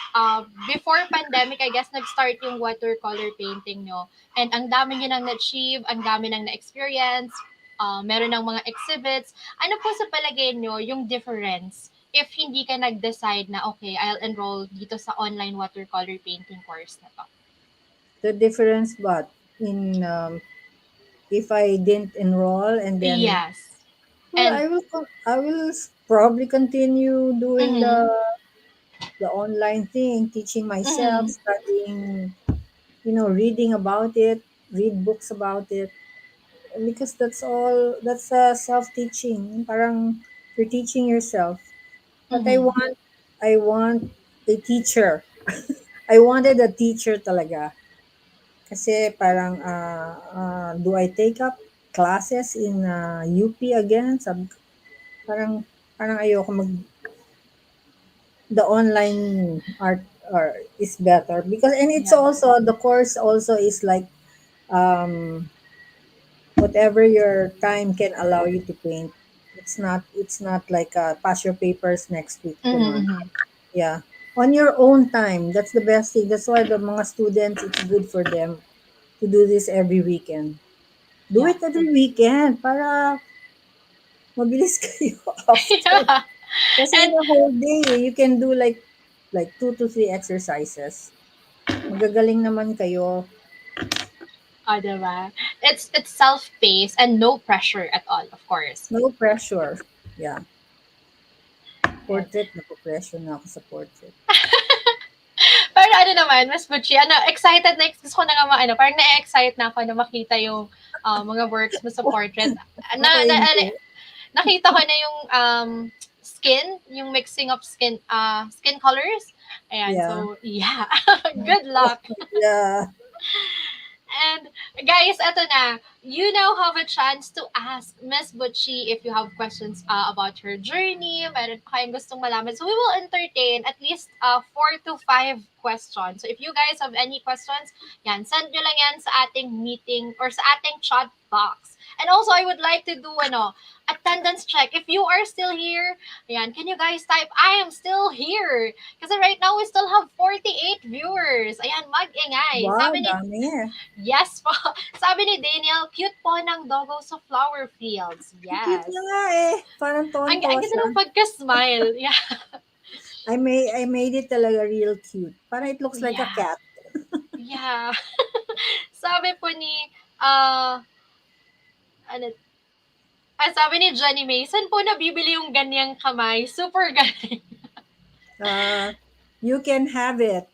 S1: before pandemic, I guess, nag-start yung watercolor painting nyo. And ang dami nyo nang na-achieve, ang dami nang na-experience, meron ng mga exhibits. Ano po sa palagay nyo yung difference if hindi ka nag-decide na, okay, I'll enroll dito sa online watercolor painting course na to?
S2: The difference but in if I didn't enroll and then
S1: Yes.
S2: well
S1: And,
S2: I will probably continue doing
S1: mm-hmm,
S2: the online thing, teaching myself,
S1: mm-hmm,
S2: studying, reading about it, read books about it. Because that's all, that's self-teaching. Parang you're teaching yourself. But
S1: mm-hmm.
S2: I want a teacher. I wanted a teacher talaga. Kasi parang, do I take up classes in UP again? Parang, parang ayoko the online art or is better because and it's
S1: Yeah.
S2: also the course also is like um whatever your time can allow you to paint. It's not like pass your papers next week,
S1: Mm-hmm,
S2: ganun.
S1: mm-hmm.
S2: Yeah. On your own time. That's the best thing. That's why the mga students, it's good for them to do this every weekend. Do
S1: Yeah.
S2: it every weekend para mabilis kayo after.
S1: Yeah.
S2: Kasi in
S1: And,
S2: a whole day, you can do like 2 to 3 exercises. Magagaling naman kayo.
S1: diba? It's self-paced and no pressure at all, of course.
S2: No pressure. Yeah.
S1: Yes.
S2: Portrait, napo-pressure na ako sa portrait.
S1: Pero ano naman, Miss Butchie, excited na, gusto ko na nga parang na-excite na ako na makita yung mga works mo sa portrait. Na,
S2: Ako
S1: na,
S2: yun
S1: ano,
S2: din.
S1: nakita ko na yung skin, yung mixing of skin colors. Ayan,
S2: Yeah.
S1: so, yeah. Good luck.
S2: Yeah.
S1: And guys, eto na. You now have a chance to ask Miss Butchie if you have questions about her journey. Meron pa kayong gustong malaman. So we will entertain at least 4 to 5 questions. So if you guys have any questions, yan, send nyo lang yan sa ating meeting or sa ating chat box. And also, I would like to do attendance check. If you are still here, yan, can you guys type, I am still here? Kasi right now, we still have 48 viewers. Ayan, mag-ingay.
S2: Wow,
S1: Sabi ni
S2: dami eh.
S1: Yes po. Sabi ni Daniel, cute po ng doggo sa flower fields.
S2: Cute
S1: Yes.
S2: na nga eh. Parang
S1: Ang
S2: tonto
S1: ganda
S2: siya.
S1: ng pagka-smile. Yeah.
S2: I made it talaga real cute. Parang it looks like a
S1: Yeah.
S2: cat.
S1: Yeah. Sabi po ni, uh, ano, Sabi ni Johnny May, saan po nabibili yung ganyang kamay? Super galing.
S2: Uh, you can have it.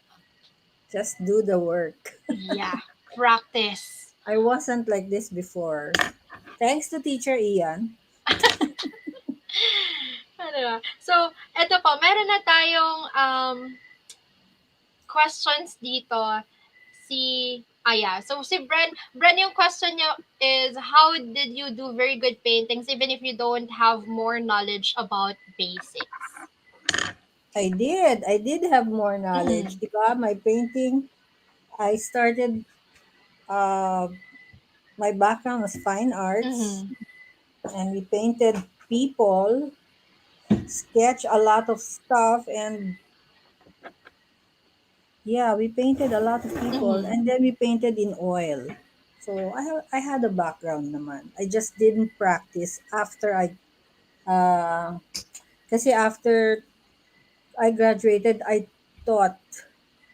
S2: Just do the work.
S1: Yeah, practice.
S2: I wasn't like this before. Thanks to Teacher Ian.
S1: Ano ba? So, eto po, meron na tayong questions dito. So si Bren, yung question niya is, how did you do very good paintings even if you don't have more knowledge about basics?
S2: I did have more
S1: Mm-hmm.
S2: knowledge. Diba? My painting, I started, uh, my background was fine arts,
S1: Mm-hmm.
S2: and we painted people, sketch a lot of stuff, and yeah, we painted a lot of people,
S1: Mm-hmm.
S2: and then we painted in oil. So I had a background naman. I just didn't practice after uh, kasi after I graduated, I taught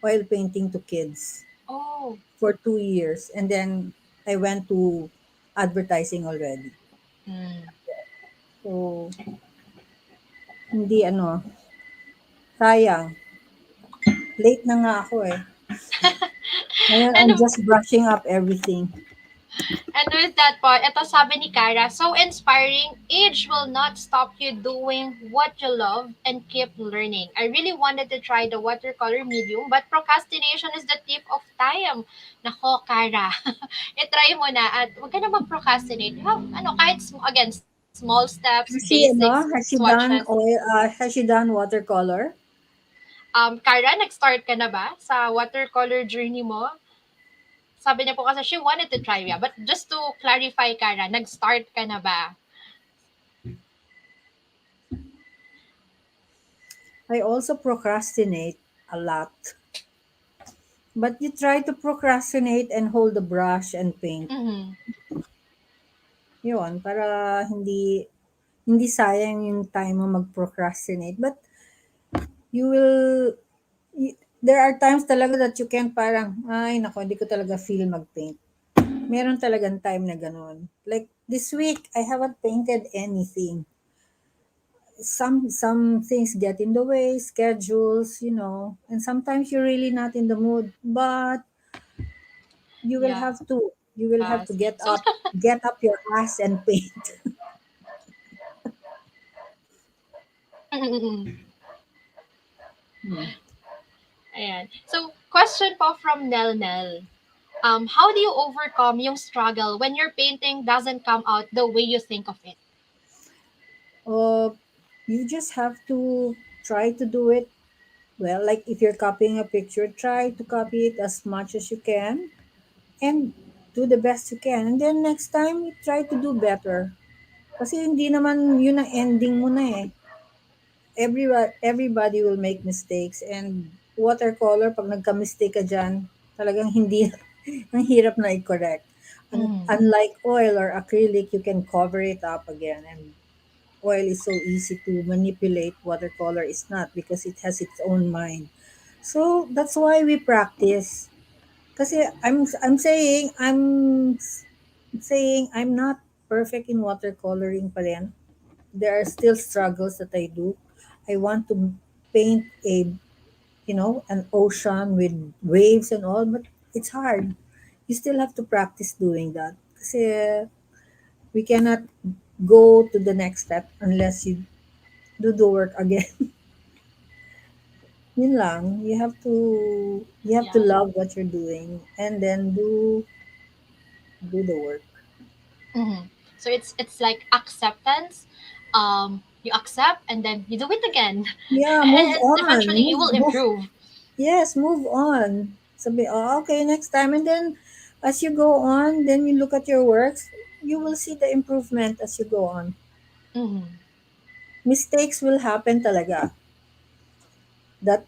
S2: oil painting to kids
S1: Oh.
S2: for 2 years, and then I went to advertising already.
S1: Mm.
S2: So, hindi ano, sayang. Late na nga ako eh. Ngayon,
S1: And
S2: I'm just brushing up everything.
S1: And with that po, ito sabi ni Kara, so inspiring, age will not stop you doing what you love and keep learning. I really wanted to try the watercolor medium, but procrastination is the thief of time. Nako, Kara, itry mo na at huwag ka na mag-procrastinate. You have, kahit, again, small steps, basics,
S2: Has she
S1: swatches.
S2: done oil, has she done watercolor?
S1: Kara, nag-start ka na ba sa watercolor journey mo? Sabi niya po kasi she wanted to try, yeah. But just to clarify, Kara, nag-start ka na ba?
S2: I also procrastinate a lot. But you try to procrastinate and hold the brush and paint.
S1: Mm-hmm.
S2: Yun, para hindi sayang yung time mo mag-procrastinate. But you will, there are times talaga that you can parang, ay nako, hindi ko talaga feel mag-paint. Meron talagang time na ganun. Like this week, I haven't painted anything. Some things get in the way, schedules, and sometimes you're really not in the mood, but you will
S1: Yeah.
S2: have to you will have to
S1: So,
S2: get up your ass and paint. Hmm.
S1: ayan. So, question po from Nel Nel. How do you overcome yung struggle when your painting doesn't come out the way you think of it?
S2: uh, you just have to try to do it well. Like if you're copying a picture, try to copy it as much as you can and do the best you can, and then next time you try to do better, kasi hindi naman yun ang ending mo na eh. Everybody will make mistakes, and watercolor, pag nagka-mistake ka dyan, talagang hindi, ang hirap na i-correct.
S1: Mm.
S2: Unlike oil or acrylic, you can cover it up again, and oil is so easy to manipulate. Watercolor is not, because it has its own mind. So that's why we practice. Kasi I'm saying I'm not perfect in watercoloring pa rin. There are still struggles that I do. I want to paint an ocean with waves and all, but it's hard. You still have to practice doing that. Kasi we cannot go to the next step unless you do the work again. Yun lang. You have to
S1: Yeah.
S2: love what you're doing, and then do the work.
S1: Mm-hmm. So it's like acceptance. You accept and then you do it again,
S2: Yeah, move
S1: and
S2: on.
S1: eventually you will improve.
S2: Yes, move on. Sabi, oh, okay, next time. And then, as you go on, then you look at your works, you will see the improvement as you go on.
S1: Mm-hmm.
S2: Mistakes will happen talaga that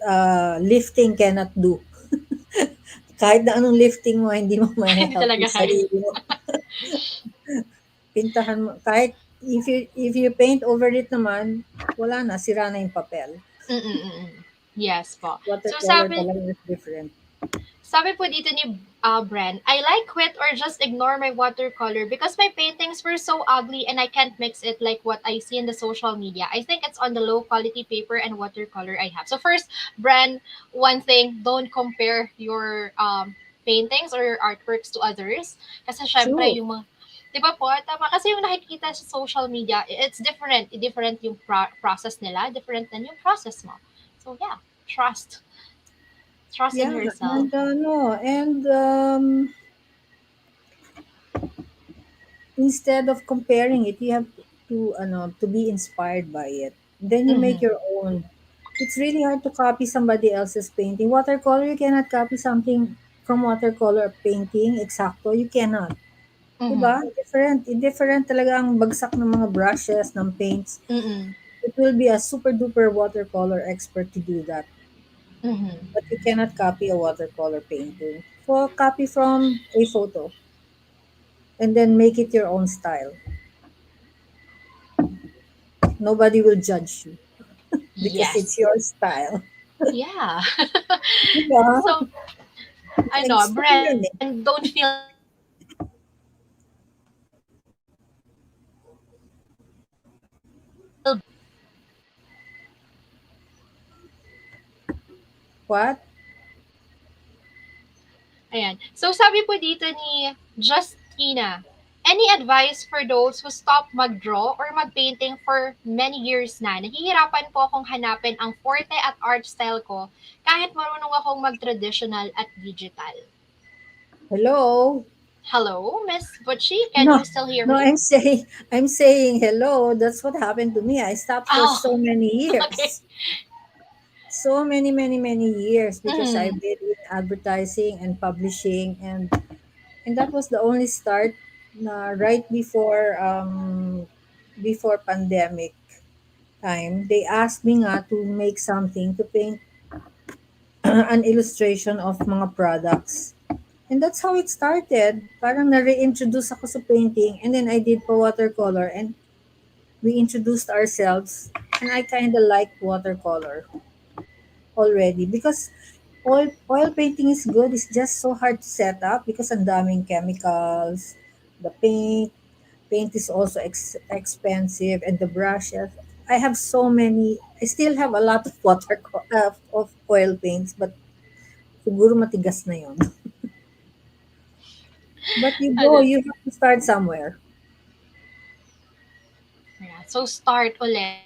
S2: lifting cannot do. Kahit na anong lifting mo, hindi mo may
S1: Hindi
S2: help
S1: talaga
S2: yung
S1: kaya.
S2: sarili mo. Pintahan mo. Kahit if you paint over it naman, wala na, sira na yung papel.
S1: Mm-mm-mm. Yes po. So
S2: Watercolor
S1: sabi
S2: talaga is different.
S1: Sabi po dito ni Bren, I like quit or just ignore my watercolor because my paintings were so ugly and I can't mix it like what I see in the social media. I think it's on the low quality paper and watercolor I have. So first, Bren, one thing, don't compare your paintings or your artworks to others. Kasi syempre
S2: True.
S1: yung mga, di ba po, tama, kasi yung nakikita sa social media, it's different. Different yung process nila, different than yung process mo. So yeah, trust. Trust in
S2: Yeah,
S1: yourself.
S2: and no, and instead of comparing it, you have to be inspired by it. Then you make
S1: Mm-hmm.
S2: your own. It's really hard to copy somebody else's painting. Watercolor, you cannot copy something from watercolor painting. Exacto, you cannot.
S1: Mm-hmm.
S2: Diba? Different. Different talaga ang bagsak ng mga brushes, ng paints.
S1: Mm-mm.
S2: It will be a super duper watercolor expert to do that.
S1: Mm-hmm.
S2: But you cannot copy a watercolor painting. So copy from a photo and then make it your own style. Nobody will judge you because it's
S1: Yes.
S2: your style.
S1: Yeah.
S2: Diba?
S1: So I
S2: Like
S1: know,
S2: stay in
S1: Bren,
S2: it.
S1: don't feel bad for copying someone else's painting. It's okay.
S2: What?
S1: Ayan. So sabi po dito ni Justina, any advice for those who stop mag-draw or mag-painting for many years na? Nahihirapan po akong hanapin ang forte at art style ko kahit marunong akong mag-traditional at digital.
S2: Hello?
S1: Hello, Miss Butchie? Can
S2: No,
S1: you still hear
S2: no,
S1: me?
S2: I'm saying hello. That's what happened to me. I stopped for
S1: Oh,
S2: so many
S1: okay.
S2: years. So many, many, many years because
S1: Mm-hmm.
S2: I've been in advertising and publishing, and that was the only start na right before pandemic time. They asked me nga to make something to paint an illustration of mga products. And that's how it started. Parang na-reintroduce ako sa painting and then I did pa watercolor and we introduced ourselves and I kind of liked watercolor already because oil painting is good. It's just so hard to set up because ang daming chemicals, the paint is also expensive and the brushes. I have so many. I still have a lot of of oil paints but siguro matigas na yon. But
S1: Ano?
S2: you have to start somewhere.
S1: Yeah. So start ulit.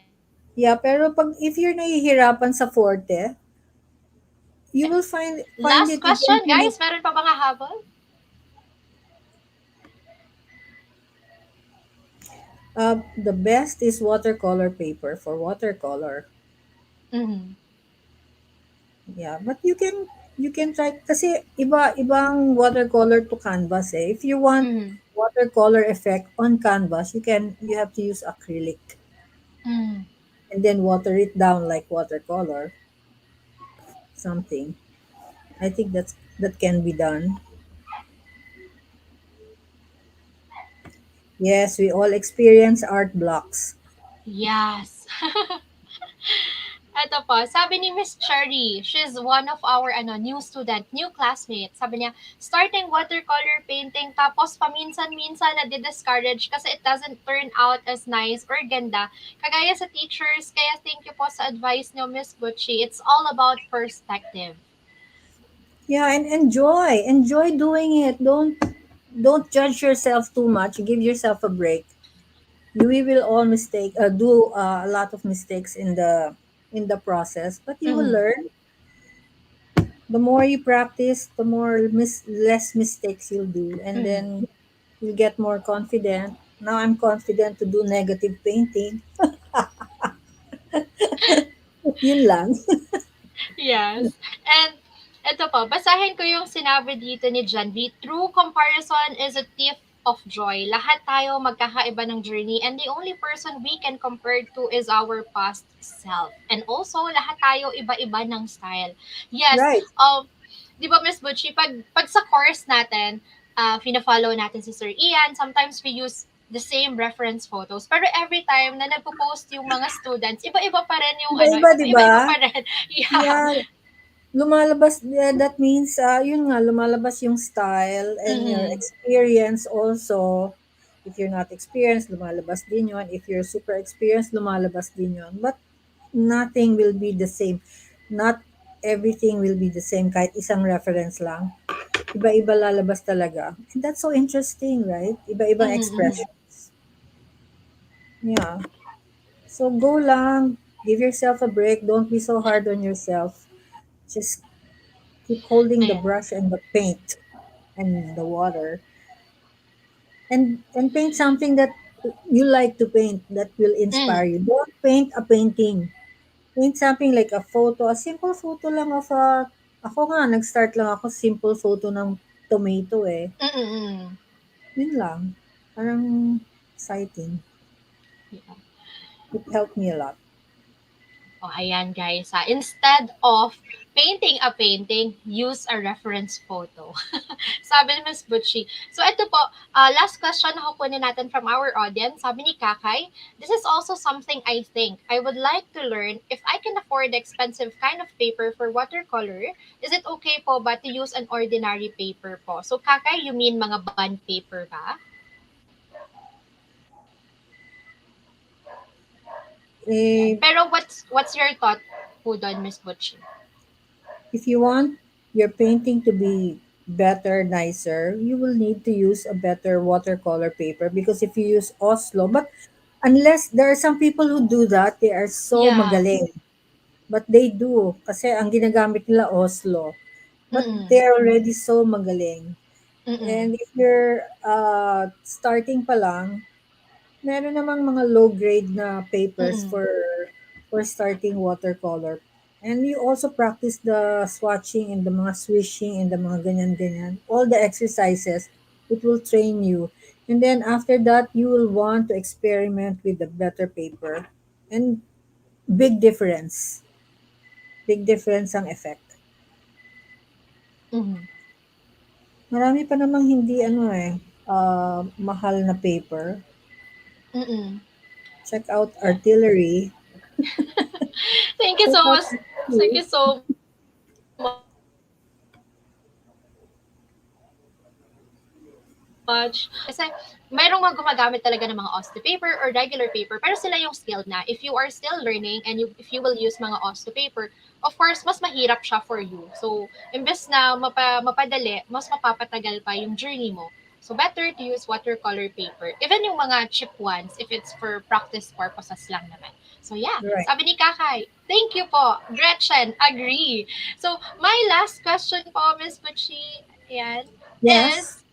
S2: Yeah, pero if you're nahihirapan sa forte, you will find
S1: Last
S2: it
S1: question,
S2: eventually.
S1: guys. Meron pa bang habol?
S2: The best is watercolor paper for watercolor.
S1: Mm-hmm.
S2: Yeah, but you can try kasi ibang watercolor to canvas eh. If you want
S1: Mm-hmm.
S2: watercolor effect on canvas, you have to use acrylic
S1: Mm.
S2: and then water it down like watercolor something. I think that can be done. Yes, we all experience art blocks.
S1: Yes. Ito po, sabi ni Miss Cherry, she's one of our new student, new classmate. Sabi niya, starting watercolor painting tapos paminsan-minsan na discourage kasi it doesn't turn out as nice or ganda. Kagaya sa teachers, kaya thank you po sa advice niyo, Miss Butchie. It's all about perspective.
S2: Yeah, and enjoy doing it. Don't judge yourself too much. Give yourself a break. We will all do a lot of mistakes in the process, but you will
S1: Mm-hmm.
S2: learn. The more you practice, the less mistakes you'll do, and
S1: Mm-hmm.
S2: then you'll get more confident. Now I'm confident to do negative painting. Yun lang.
S1: Yes. And ito po, basahin ko yung sinabi dito ni John B. True comparison is a thief of joy. Lahat tayo magkakaiba ng journey and the only person we can compare to is our past self. And also, lahat tayo iba-iba ng style. Yes,
S2: Right.
S1: di ba Miss Butchie, pag sa course natin, fina-follow natin si Sir Ian, sometimes we use the same reference photos. Pero every time na nagpo-post yung mga students, iba-iba pa rin yung
S2: Iba-iba, di ba?
S1: iba-iba pa rin. Yeah.
S2: Yeah, lumalabas, that means, yun nga, lumalabas yung style and your
S1: Mm-mm.
S2: experience also. If you're not experienced, lumalabas din yun. If you're super experienced, lumalabas din yun. But nothing will be the same. Not everything will be the same kahit isang reference lang. Iba-iba lalabas talaga. And that's so interesting, right? Iba-ibang
S1: Mm-mm. Mm-mm.
S2: expressions. Yeah. So go lang. Give yourself a break. Don't be so hard on yourself. Just keep holding the
S1: Ayan.
S2: brush and the paint and the water. And paint something that you like to paint that will inspire
S1: Mm.
S2: you. Don't paint a painting. Paint something like a photo, a simple photo lang of a, ako nga, nag-start lang ako simple photo ng tomato eh.
S1: Mm-mm.
S2: Yun lang. Parang exciting.
S1: Yeah.
S2: It helped me a lot.
S1: Oh, ayan guys. Instead of painting a painting, use a reference photo. Sabi ni Miss Butchie. So ito po, last question na kukunin natin from our audience. Sabi ni Kakay, this is also something I think I would like to learn if I can afford the expensive kind of paper for watercolor. Is it okay po ba to use an ordinary paper po? So Kakay, you mean mga bond paper ba? Yan.
S2: Eh,
S1: Pero what's your thought po doon, Miss Butchie?
S2: if you want your painting to be better, nicer, you will need to use a better watercolor paper because if you use Oslo, but unless there are some people who do that, they are so
S1: Yeah.
S2: magaling. But they do kasi ang ginagamit nila Oslo. But
S1: Mm-mm.
S2: they're already so magaling.
S1: Mm-mm.
S2: And if you're starting pa lang, meron namang mga low grade na papers
S1: Mm-mm.
S2: for starting watercolor. And you also practice the swatching and the mga swishing and the mga ganyan-ganyan. All the exercises, it will train you. And then after that, you will want to experiment with the better paper. And big difference. Big difference ang effect.
S1: Mm-mm.
S2: Marami pa namang hindi ano eh, mahal na paper.
S1: Mm-mm.
S2: Check out
S1: Yeah.
S2: artillery.
S1: Thank you
S2: Check
S1: so
S2: out
S1: much. Thank
S2: artillery.
S1: you so much. Kasi mayroong mga gumagamit talaga ng mga Osto paper or regular paper, pero sila yung skilled na. If you are still learning and if you will use mga Osto paper, of course, mas mahirap siya for you. So, imbes na mapadali, mas mapapatagal pa yung journey mo. So, better to use watercolor paper. Even yung mga cheap ones, if it's for practice purposes lang naman. So, yeah.
S2: Right.
S1: Sabi ni Kakay, thank you po. Gretchen, agree. So, my last question po, Miss Butchie, ayan,
S2: Yes.
S1: is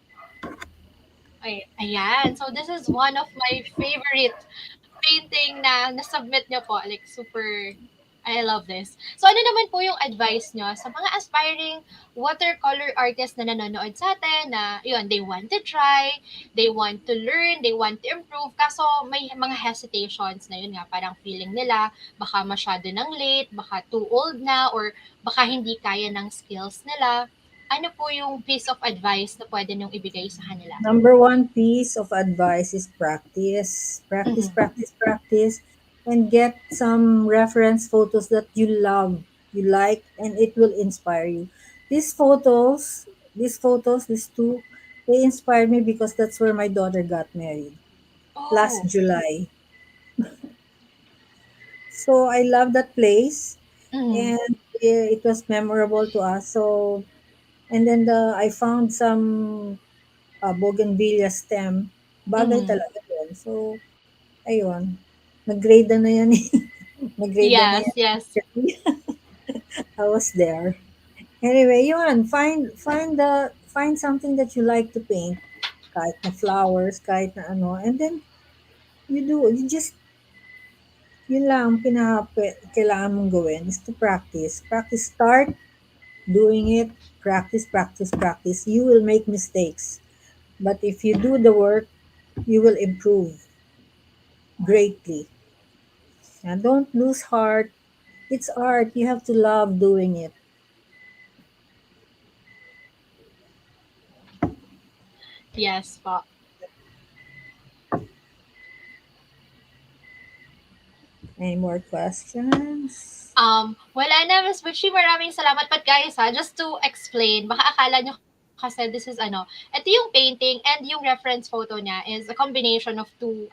S1: ayan. So, this is one of my favorite painting na nasubmit niyo po. Like, super, I love this. So, ano naman po yung advice niyo sa mga aspiring watercolor artists na nanonood sa atin na, yun, they want to try, they want to learn, they want to improve, kaso may mga hesitations na yun nga, parang feeling nila, baka masyado nang late, baka too old na, or baka hindi kaya ng skills nila. Ano po yung piece of advice na pwede niyong ibigay sa kanila?
S2: Number one piece of advice is practice. Practice,
S1: Mm-mm.
S2: practice, practice. And get some reference photos that you love, you like, and it will inspire you. These photos, these two, they inspired me because that's where my daughter got married last
S1: Oh.
S2: July. So I love that place
S1: Mm.
S2: and it was memorable to us. So, and then I found some bougainvillea stem. Bagay
S1: Mm.
S2: talaga yun. So, ayun. Nag-grade na yan eh. Nag-grade na
S1: Yes,
S2: yan.
S1: yes.
S2: I was there. Anyway, yun. Find something that you like to paint. Kahit na flowers, kahit na ano. And then, you just, yun lang ang kailangan mong gawin is to practice. Practice, start doing it. Practice, practice, practice. You will make mistakes. But if you do the work, you will improve greatly. Now, don't lose heart. It's art. You have to love doing it.
S1: Yes po.
S2: Any more questions?
S1: Wala na, Miss Butchie, maraming salamat. But guys, ha, just to explain, baka akala nyo kasi this is ito yung painting and yung reference photo niya is a combination of two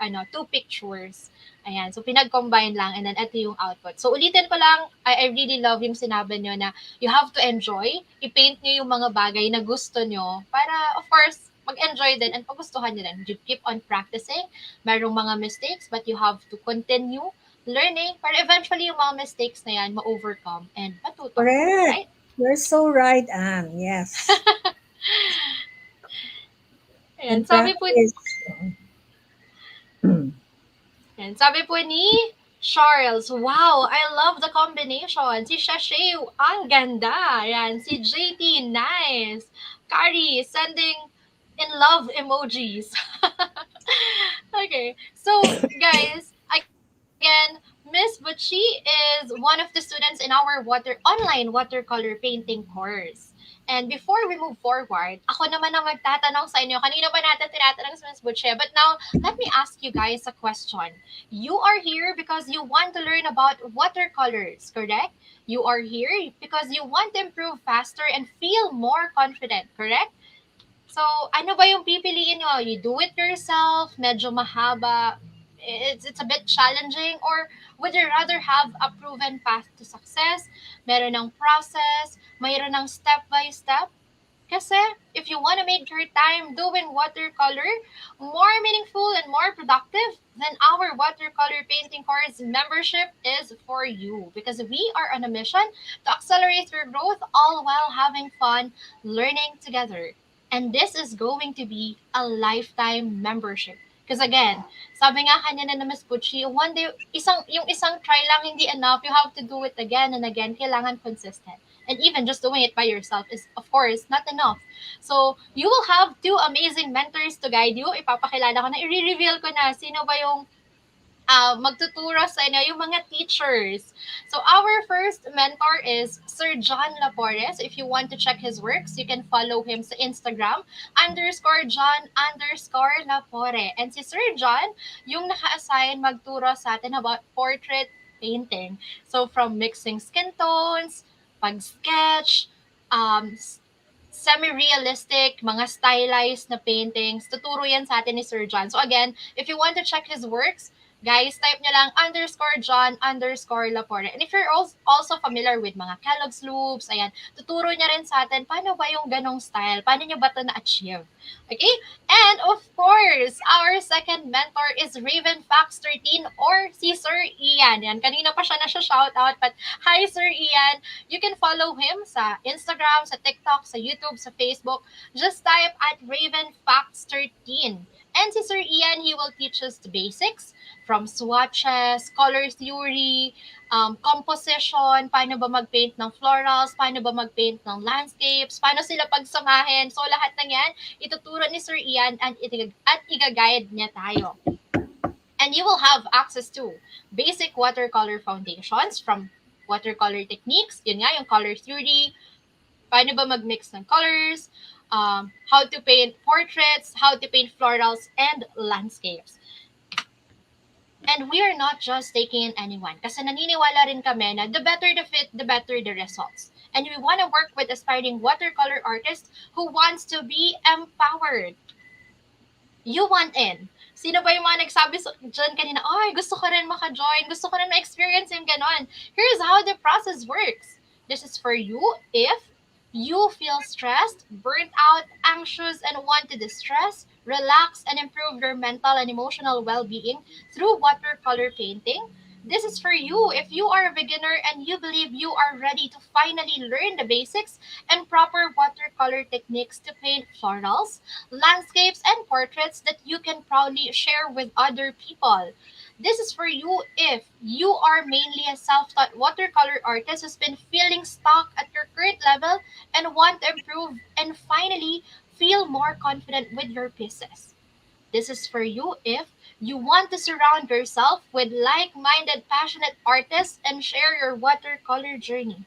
S1: pictures. Ayan, so pinag-combine lang and then ito yung output. So ulitin ko lang, I really love yung sinabi nyo na you have to enjoy, i-paint nyo yung mga bagay na gusto nyo para, of course, mag-enjoy din and pagustuhan nyo din. You keep on practicing, merong mga mistakes, but you have to continue learning para eventually yung mga mistakes na yan ma-overcome and matuto.
S2: Correct.
S1: Right?
S2: You're so right, Anne. Yes.
S1: Ayan,
S2: And practice.
S1: sabi po ni Charles, wow, I love the combination. Si Shashay, ang ganda. Ayan, si JT, nice. Kari, sending in love emojis. Okay, so guys, again, Miss Butchie is one of the students in our online watercolor painting course. And before we move forward, ako naman ang magtatanong sa inyo. Kanina pa natin tinatanong si Miss Butchie, but now let me ask you guys a question. You are here because you want to learn about watercolors, correct? You are here because you want to improve faster and feel more confident, correct? So, ano ba yung pipiliin nyo? You do it yourself, medyo mahaba, it's a bit challenging, or would you rather have a proven path to success? Meron ng process, mayroon ng step by step? Kasi if you want to make your time doing watercolor more meaningful and more productive, then our watercolor painting course membership is for you because we are on a mission to accelerate your growth all while having fun learning together. And this is going to be a lifetime membership. Because again, sabi nga kanina na Miss Butchie, one day, yung isang try lang hindi enough. You have to do it again and again. Kailangan consistent. And even just doing it by yourself is, of course, not enough. So, you will have two amazing mentors to guide you. Ipapakilala ko na, i-reveal ko na sino ba yung magtuturo sa inyo, yung mga teachers. So, our first mentor is Sir John Lapores. If you want to check his works, you can follow him sa Instagram, _John_Lapore. And si Sir John, yung naka-assign magturo sa atin about portrait painting. So, from mixing skin tones, pag-sketch, um, semi-realistic, mga stylized na paintings. Tuturo yan sa atin ni Sir John. So again, if you want to check his works, guys, type nyo lang _John_Lapore. And if you're also familiar with mga Kellogg's loops, ayan, tuturo niya rin sa atin paano ba yung ganong style, paano niya ba ito na-achieve. Okay? And of course, our second mentor is Raven Fox 13 or si Sir Ian. Yan, kanina pa siya na siya shoutout, but hi Sir Ian. You can follow him sa Instagram, sa TikTok, sa YouTube, sa Facebook. Just type at Raven Fox 13. And si Sir Ian, he will teach us the basics from swatches, color theory, composition, paano ba mag-paint ng florals, paano ba mag-paint ng landscapes, paano sila pagsamahin. So lahat ng yan, ituturo ni Sir Ian at i-guide niya tayo. And you will have access to basic watercolor foundations from watercolor techniques, yun nga, yung color theory, paano ba mag-mix ng colors, how to paint portraits, how to paint florals, and landscapes. And we are not just taking in anyone kasi naniniwala rin kami na the better the fit, the better the results. And we want to work with aspiring watercolor artists who wants to be empowered. You want in. Sino ba yung mga nagsabi dyan kanina, ay, gusto ko rin maka-join, gusto ko rin ma-experience yung ganon. Here's how the process works. This is for you if you feel stressed, burnt out, anxious, and want to distress, relax, and improve your mental and emotional well-being through watercolor painting. This is for you if you are a beginner and you believe you are ready to finally learn the basics and proper watercolor techniques to paint florals, landscapes, and portraits that you can proudly share with other people. This is for you if you are mainly a self taught watercolor artist who's been feeling stuck at your current level and want to improve and finally feel more confident with your pieces. This is for you if you want to surround yourself with like minded, passionate artists and share your watercolor journey.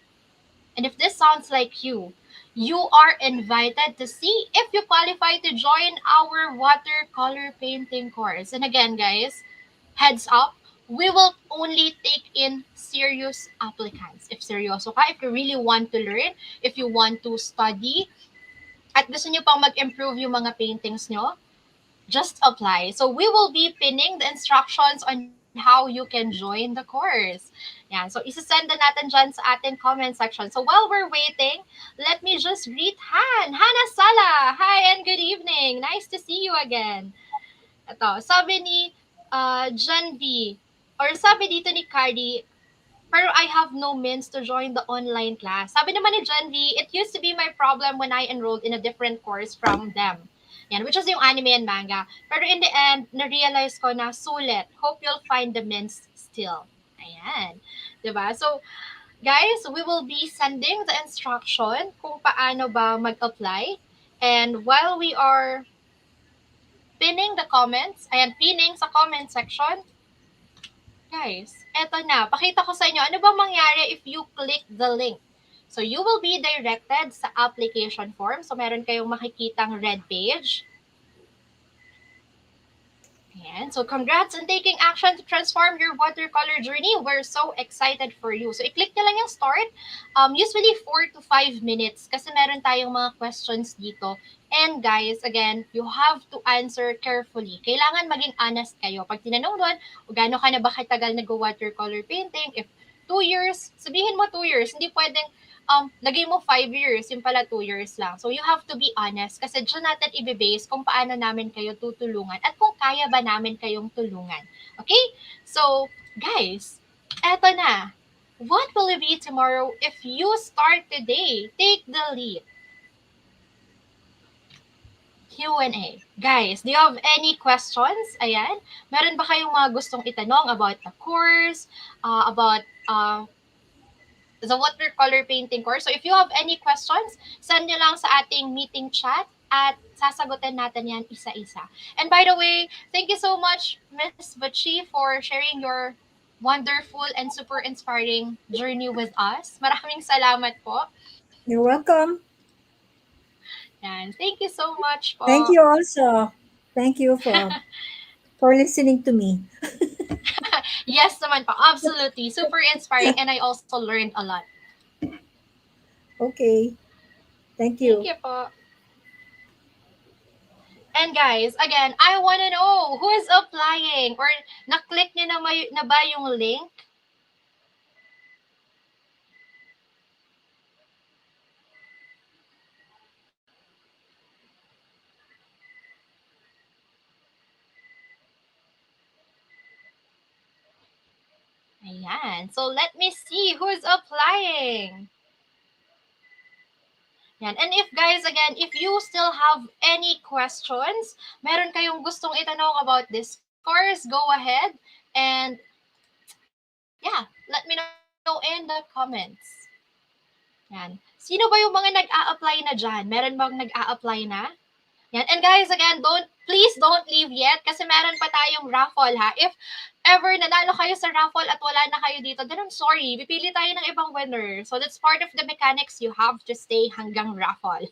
S1: And if this sounds like you are invited to see if you qualify to join our watercolor painting course. And again, guys, heads up, we will only take in serious applicants. If seryoso ka, if you really want to learn, if you want to study, at gusto nyo pang mag-improve yung mga paintings nyo, just apply. So we will be pinning the instructions on how you can join the course. Yan. So isasend na natin dyan sa ating comment section. So while we're waiting, let me just greet Han. Hannah Sala. Hi and good evening. Nice to see you again. Ito, sabi ni Jan V. Or sabi dito ni Cardi, pero I have no means to join the online class. Sabi naman ni Gen V, it used to be my problem when I enrolled in a different course from them. Yan, which is yung anime and manga. Pero in the end, na-realize ko na sulit. Hope you'll find the means still. Ayan. Diba? So, guys, we will be sending the instruction kung paano ba mag-apply. And while we are pinning the comments, ayan, pinning sa comment section, guys, eto na. Pakita ko sa inyo, ano bang mangyari if you click the link? So, you will be directed sa application form. So, meron kayong makikitang red page. Ayan. So, congrats on taking action to transform your watercolor journey. We're so excited for you. So, i-click nyo lang yung start. Usually, 4 to 5 minutes kasi meron tayong mga questions dito. And guys, again, you have to answer carefully. Kailangan maging honest kayo. Pag tinanong doon, gaano ka na ba katagal nag-watercolor painting? If 2 years, sabihin mo 2 years. Hindi pwedeng lagay mo 5 years, yung pala 2 years lang. So, you have to be honest kasi dyan natin i-base kung paano namin kayo tutulungan at kung kaya ba namin kayong tulungan. Okay? So, guys, eto na. What will it be tomorrow if you start today? Take the lead. Q&A. Guys, do you have any questions? Ayan. Meron ba kayong mga gustong itanong about the course, about the watercolor painting course? So if you have any questions, send nyo lang sa ating meeting chat at sasagutin natin yan isa-isa. And by the way, thank you so much, Miss Butchie, for sharing your wonderful and super inspiring journey with us. Maraming salamat po.
S2: You're welcome.
S1: Yan. Thank you so much
S2: Thank
S1: po.
S2: you also. Thank you for listening to me.
S1: Yes naman po. Absolutely. Super inspiring and I also learned a lot.
S2: Okay. Thank
S1: Thank
S2: you.
S1: you po. And guys, again, I want to know who is applying or na-click nyo na ba yung link? Ayan. So let me see who is applying. Yan. And if guys, again, if you still have any questions, meron kayong gustong itanong about this course, go ahead and yeah, let me know in the comments. Yan. Sino ba yung mga nag-a-apply na dyan? Meron bang nag-a-apply na? Yan. And guys, again, please don't leave yet kasi meron pa tayong raffle ha. If ever nanalo kayo sa raffle at wala na kayo dito, then I'm sorry. Pipili tayo ng ibang winner. So that's part of the mechanics. You have to stay hanggang raffle.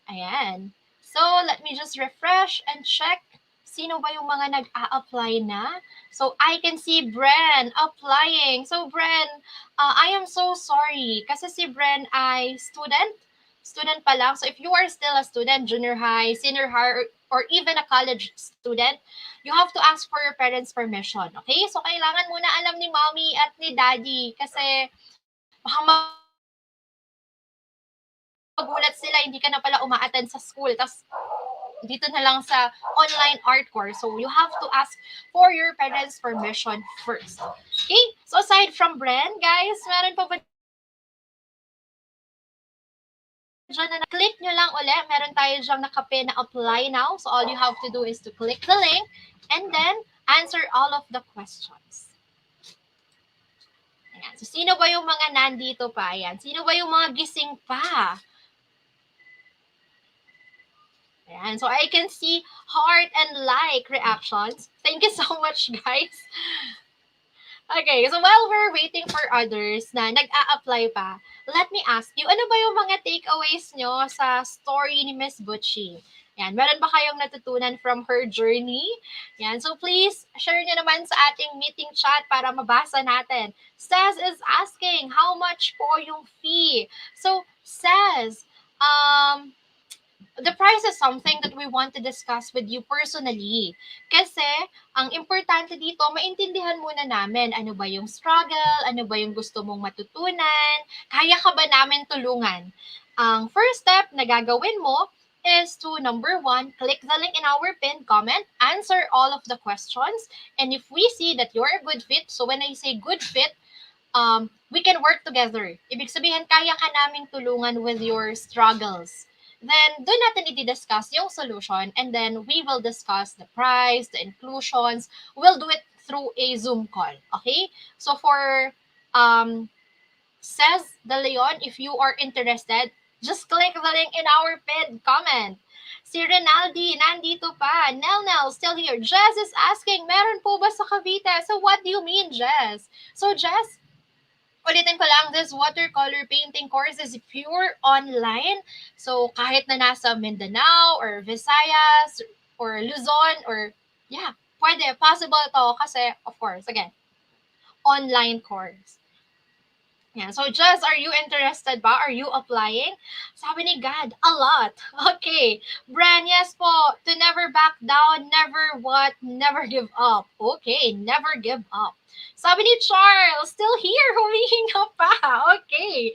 S1: Ayan. So let me just refresh and check. Sino ba yung mga nag-a-apply na? So I can see Bren applying. So Bren, I am so sorry kasi si Bren ay student pa lang. So if you are still a student, junior high, senior high, or even a college student, you have to ask for your parents' permission. Okay? So kailangan muna alam ni mommy at ni daddy kasi baka magulat sila, hindi ka na pala uma-attend sa school. Tapos dito na lang sa online art course. So you have to ask for your parents' permission first. Okay? So aside from Bren, guys, meron pa ba dyan na click nyo lang ulit. Meron tayo dyan nakapin na apply now. So all you have to do is to click the link and then answer all of the questions. Ayan. So sino ba yung mga nandito pa? Ayan. Sino ba yung mga gising pa? Ayan. So I can see heart and like reactions. Thank you so much, guys. Okay, so while we're waiting for others na nag-a-apply pa, let me ask you, ano ba yung mga takeaways nyo sa story ni Miss Butchie? Yan, meron ba kayong natutunan from her journey? Yan, so please share nyo naman sa ating meeting chat para mabasa natin. Says is asking, how much po yung fee? So, says, the price is something that we want to discuss with you personally. Kasi, ang importante dito, maintindihan muna namin ano ba yung struggle, ano ba yung gusto mong matutunan, kaya ka ba namin tulungan. Ang first step na gagawin mo is to, number one, click the link in our pinned comment, answer all of the questions, and if we see that you're a good fit, so when I say good fit, we can work together. Ibig sabihin, kaya ka naming tulungan with your struggles. Then, doon natin i-discuss yung solution and then we will discuss the price, the inclusions. We'll do it through a Zoom call. Okay? So, for um, says the Leon, if you are interested, just click the link in our pinned comment. Si Rinaldi, nandito pa. Nel, still here. Jess is asking, meron po ba sa Cavite? So what do you mean, Jess? So Jess, ulitin ko lang, this watercolor painting course is pure online. So, kahit na nasa Mindanao or Visayas or Luzon or, yeah, pwede, possible to kasi, of course, again, online course. Yeah. So, Jess, are you interested ba? Are you applying? Sabi ni God, a lot. Okay. Bran, yes po. To never back down, never what? Never give up. Okay, never give up. Sabi ni Charles, still here, humihinga pa. Okay.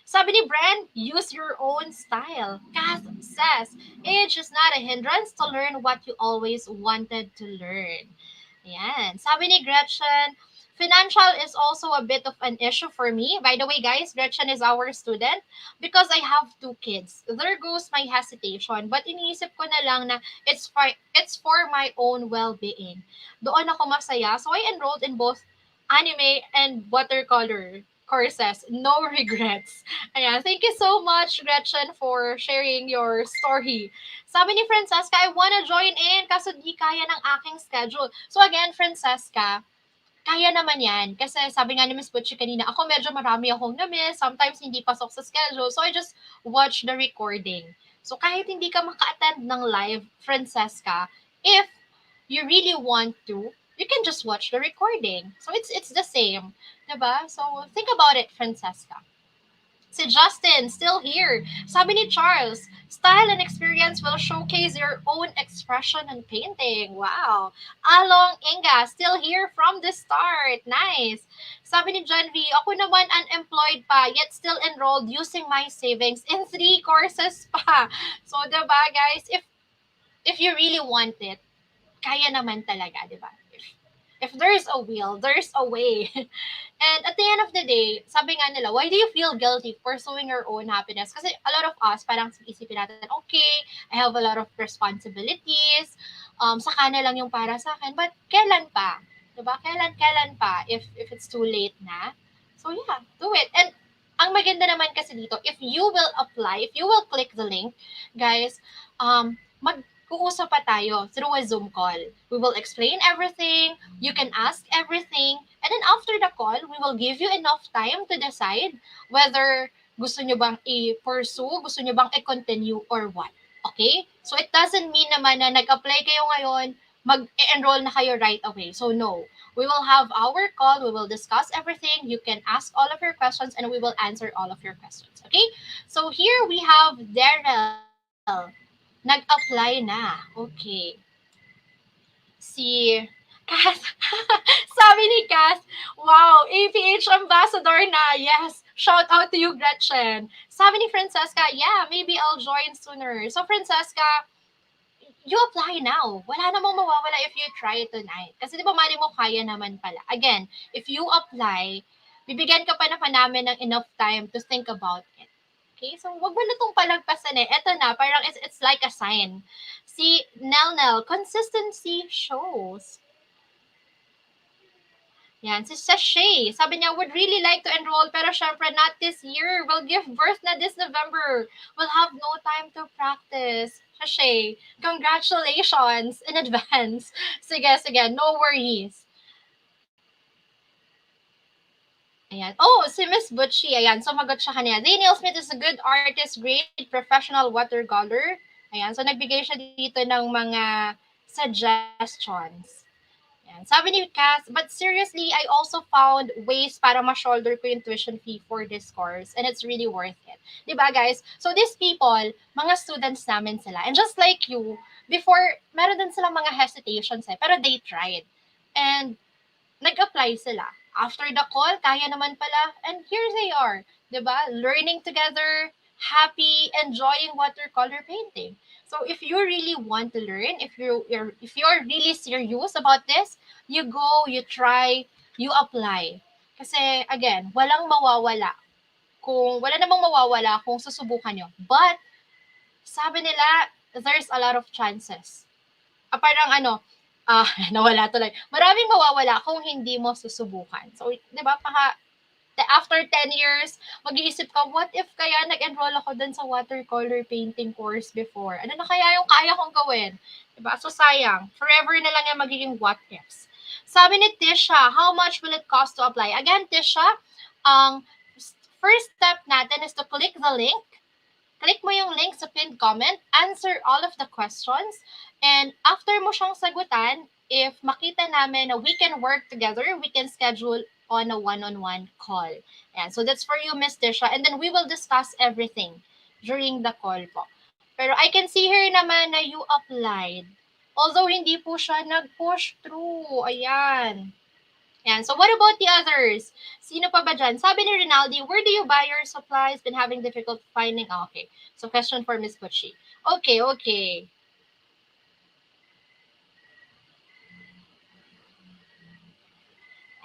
S1: Sabi ni Bran, use your own style. Kath says, age is not a hindrance to learn what you always wanted to learn. Yan. Sabi ni Gretchen, financial is also a bit of an issue for me. By the way, guys, Gretchen is our student because I have two kids. There goes my hesitation. But iniisip ko na lang na it's for my own well-being. Doon ako masaya. So I enrolled in both anime and watercolor courses. No regrets. Ayan. Thank you so much, Gretchen, for sharing your story. Sabi ni Francesca, I wanna join in kaso di kaya ng aking schedule. So again, Francesca, kaya naman yan. Kasi sabi nga ni Miss Butchie kanina, ako medyo marami akong na-miss. Sometimes hindi pasok sa schedule. So I just watch the recording. So kahit hindi ka maka-attend ng live, Francesca, if you really want to, you can just watch the recording. So it's the same. Diba? So think about it, Francesca. Si Justin, still here. Sabi ni Charles, style and experience will showcase your own expression and painting. Wow. Along Inga, still here from the start. Nice. Sabi ni John V, ako naman unemployed pa, yet still enrolled using my savings in 3 courses pa. So, diba guys, if you really want it, kaya naman talaga, diba? If there's a will, there's a way. And at the end of the day, sabi nga nila, why do you feel guilty pursuing your own happiness? Kasi a lot of us, parang isipin natin, okay, I have a lot of responsibilities, saka na lang yung para sa akin, but kailan pa? Diba? Kailan pa if it's too late na? So yeah, do it. And ang maganda naman kasi dito, if you will apply, if you will click the link, guys, mag-uusap pa tayo through a Zoom call. We will explain everything, you can ask everything, and then after the call, we will give you enough time to decide whether gusto nyo bang i-pursue, gusto nyo bang i-continue or what. Okay? So it doesn't mean naman na nag-apply kayo ngayon, mag-enroll na kayo right away. So no. We will have our call, we will discuss everything, you can ask all of your questions, and we will answer all of your questions. Okay? So here we have Daryl. Nag-apply na. Okay. Si Cass. Sabi ni Cass, wow, APH ambassador na. Yes. Shout out to you, Gretchen. Sabi ni Francesca, yeah, maybe I'll join sooner. So, Francesca, you apply now. Wala namang mawawala if you try it tonight. Kasi di ba mali mo kaya naman pala. Again, if you apply, bibigyan ka pa namin ng enough time to think about it. Okay? So, wag mo na itong palagpasan eh. Ito na, parang it's like a sign. Si Nel, consistency shows. Yan, si Sashay, sabi niya, would really like to enroll, pero syempre not this year. We'll give birth na this November. We'll have no time to practice. Sashay, congratulations in advance. Sige, no worries. Ayan. Oh, si Miss Butchie. Ayan, sumagot siya kanina. Daniel Smith is a good artist, great professional watercolor. Ayan, so nagbigay siya dito ng mga suggestions. Yan. Sabi ni Cass, but seriously, I also found ways para ma-shoulder ko yung tuition fee for this course and it's really worth it. Diba guys? So these people, mga students namin sila. And just like you, before, meron din silang mga hesitations pero they tried. And nag-apply sila. After the call, kaya naman pala, and here they are, 'di ba? Learning together, happy, enjoying watercolor painting. So if you really want to learn, if you're really serious about this, you go, you try, you apply. Kasi again, wala namang mawawala kung susubukan nyo. But sabi nila, there's a lot of chances. Parang nawala tuloy. Maraming mawawala kung hindi mo susubukan. So, di ba, after 10 years, mag-iisip ka, what if kaya nag-enroll ako dun sa watercolor painting course before? Ano na kaya yung kaya kong gawin? Diba? So, sayang. Forever na lang yung magiging what ifs. Sabi ni Tisha, how much will it cost to apply? Again, Tisha, ang first step natin is to click the link. Click mo yung link sa pinned comment, answer all of the questions, and after mo siyang sagutan, if makita namin na we can work together, we can schedule on a one-on-one call. And so that's for you, Miss Tisha, and then we will discuss everything during the call po. Pero I can see here naman na you applied. Although hindi po siya nag-push through. Ayan. Yan. So what about the others? Sino pa ba dyan? Sabi ni Rinaldi, where do you buy your supplies? Been having difficult finding. Oh, okay. So question for Miss Butchie. Okay, okay.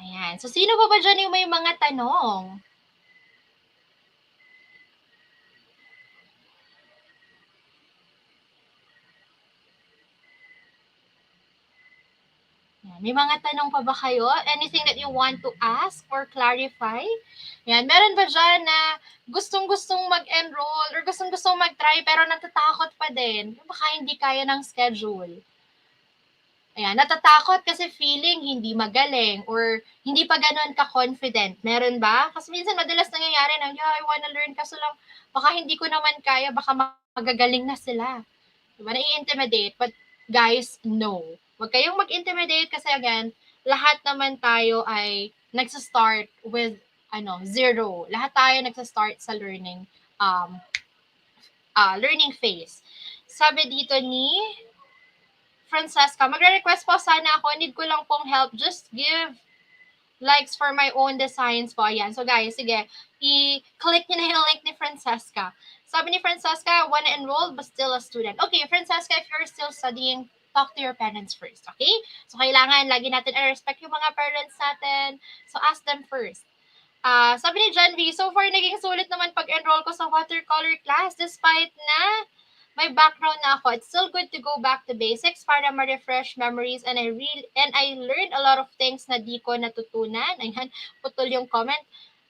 S1: Ayan. So sino pa ba dyan yung may mga tanong? Yan. May mga tanong pa ba kayo? Anything that you want to ask or clarify? Yan. Meron ba dyan na gustong-gustong mag-enroll or gustong-gustong mag-try pero natatakot pa din? Baka hindi kaya ng schedule. Ayan, natatakot kasi feeling hindi magaling or hindi pa ganun ka-confident. Meron ba? Kasi minsan madalas nangyayari na, yeah, I wanna learn kaso lang, baka hindi ko naman kaya, baka magagaling na sila. Diba? Nai-intimidate. But guys, no. Huwag kayong mag-intimidate kasi again, lahat naman tayo ay nagsa-start with zero. Lahat tayo nagsa-start sa learning phase. Sabi dito ni Francesca, magre-request po sana ako. Need ko lang pong help. Just give likes for my own designs po. Ayan. So guys, sige. I-click nyo na yung link ni Francesca. Sabi ni Francesca, wanna enroll but still a student. Okay, Francesca, if you're still studying, talk to your parents first. Okay? So kailangan lagi natin i-respect yung mga parents natin. So ask them first. Sabi ni John V, so far naging sulit naman pag-enroll ko sa watercolor class despite na may background na ako. It's still good to go back to basics para ma-refresh memories and I learned a lot of things na di ko natutunan. Ayan, putol yung comment.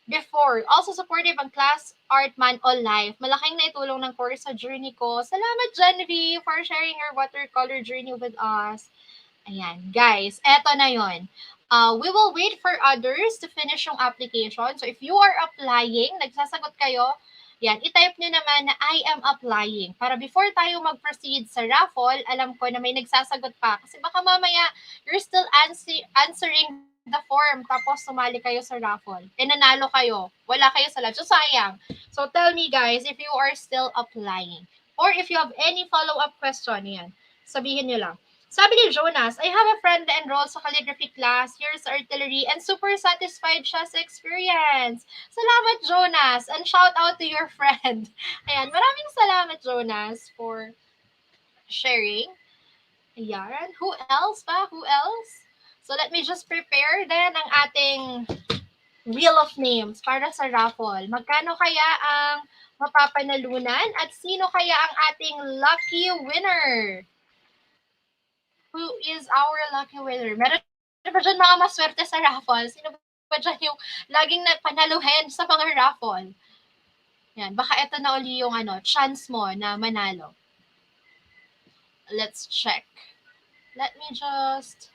S1: Before, also supportive ang class, art man, all life. Malaking naitulong ng course sa journey ko. Salamat, Genevieve, for sharing your watercolor journey with us. Ayan, guys, eto na yon. We will wait for others to finish yung application. So if you are applying, nagsasagot kayo, yan, itype nyo naman na I am applying. Para before tayo mag-proceed sa raffle, alam ko na may nagsasagot pa. Kasi baka mamaya, you're still answering the form, tapos sumali kayo sa raffle. E nanalo kayo. Wala kayo sa lab. So sayang. So tell me guys, if you are still applying. Or if you have any follow-up question, yan, sabihin nyo lang. Sabi ni Jonas, I have a friend na enrolled sa calligraphy class, years artillery, and super satisfied siya sa experience. Salamat, Jonas! And shout out to your friend. Ayan, maraming salamat, Jonas, for sharing. Ayan, who else pa? Who else? So let me just prepare then ang ating wheel of names para sa raffle. Magkano kaya ang mapapanalunan at sino kaya ang ating lucky winner? Who is our lucky winner? Meron ba dyan mga maswerte sa raffle? Sino ba dyan yung laging panaluhin sa mga raffle? Yan, baka ito na uli yung chance mo na manalo. Let's check. Let me just...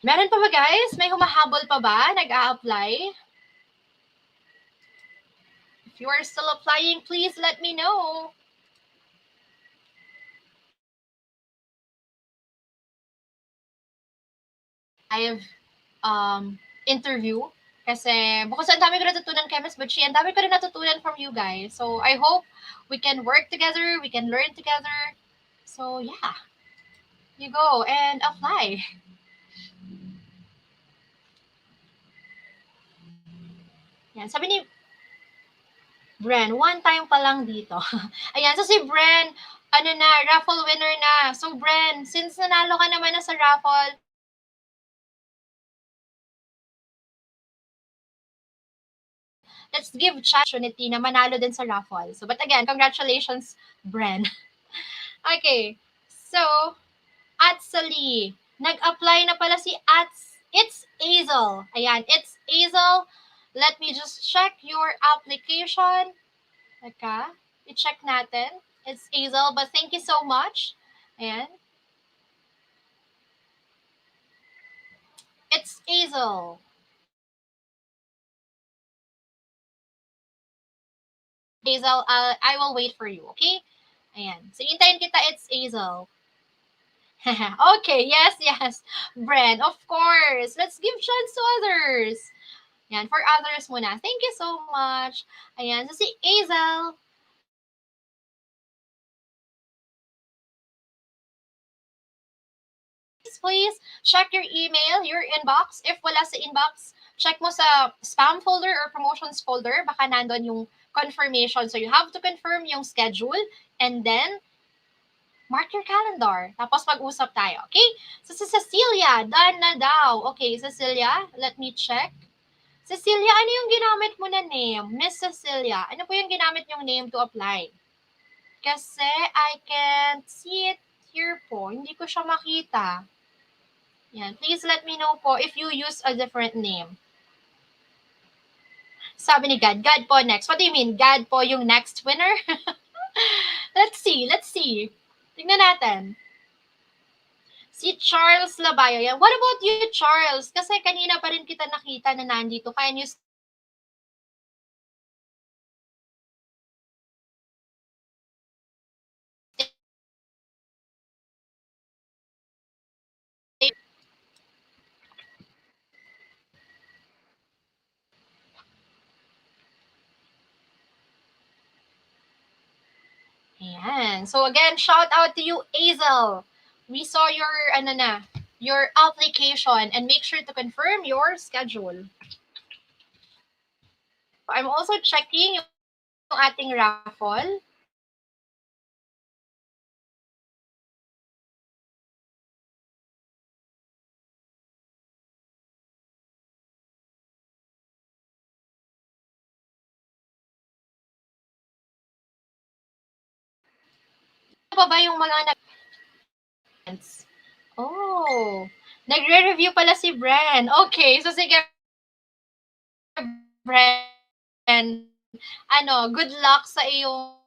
S1: Meron pa ba guys? May humahabol pa ba? Nag-a-apply? If you are still applying, please let me know. Live interview. Kasi bukod sa ang dami ko natutunan kay Miss Butchie, ang dami ko rin natutunan from you guys. So I hope we can work together, we can learn together. So yeah, you go and apply. Yan, sabi ni Bren, one time pa lang dito. Ayan, so si Bren, ano na, raffle winner na. So Bren, since nanalo ka naman na sa raffle, let's give opportunity na manalo din sa raffle. So, but again, congratulations, Bren. Okay, so, Atsali. Nag-apply na pala si It's Hazel. Ayan, it's Hazel. Let me just check your application. Teka, i-check natin. It's Hazel, but thank you so much. Ayan. It's Hazel. Hazel, I will wait for you, okay? Ayan. So, hintayin kita, it's Hazel. Okay, yes, yes. Brand, of course. Let's give chance to others. Yan, for others muna. Thank you so much. Ayan, so si Hazel. Please check your email, your inbox. If wala sa inbox, check mo sa spam folder or promotions folder. Baka nandun yung confirmation. So you have to confirm yung schedule and then mark your calendar. Tapos mag-usap tayo, okay? So si Cecilia, done na daw. Okay, Cecilia, let me check. Cecilia, ano yung ginamit mo na name? Miss Cecilia, ano po yung ginamit yung name to apply? Kasi I can't see it here po. Hindi ko siya makita. Yan. Please let me know po if you use a different name. Sabi ni God. God po next. What do you mean? God po yung next winner? Let's see. Let's see. Tingnan natin. Si Charles Labayo. Yan. What about you, Charles? Kasi kanina pa rin kita nakita na nandito. Can you Ayan. So again, shout out to you, Hazel. We saw your your application and make sure to confirm your schedule. I'm also checking yung ating raffle. Ano pa ba yung mga Oh, nagre-review pala si Bren. Okay, so sige, Bren. Ano, good luck sa iyong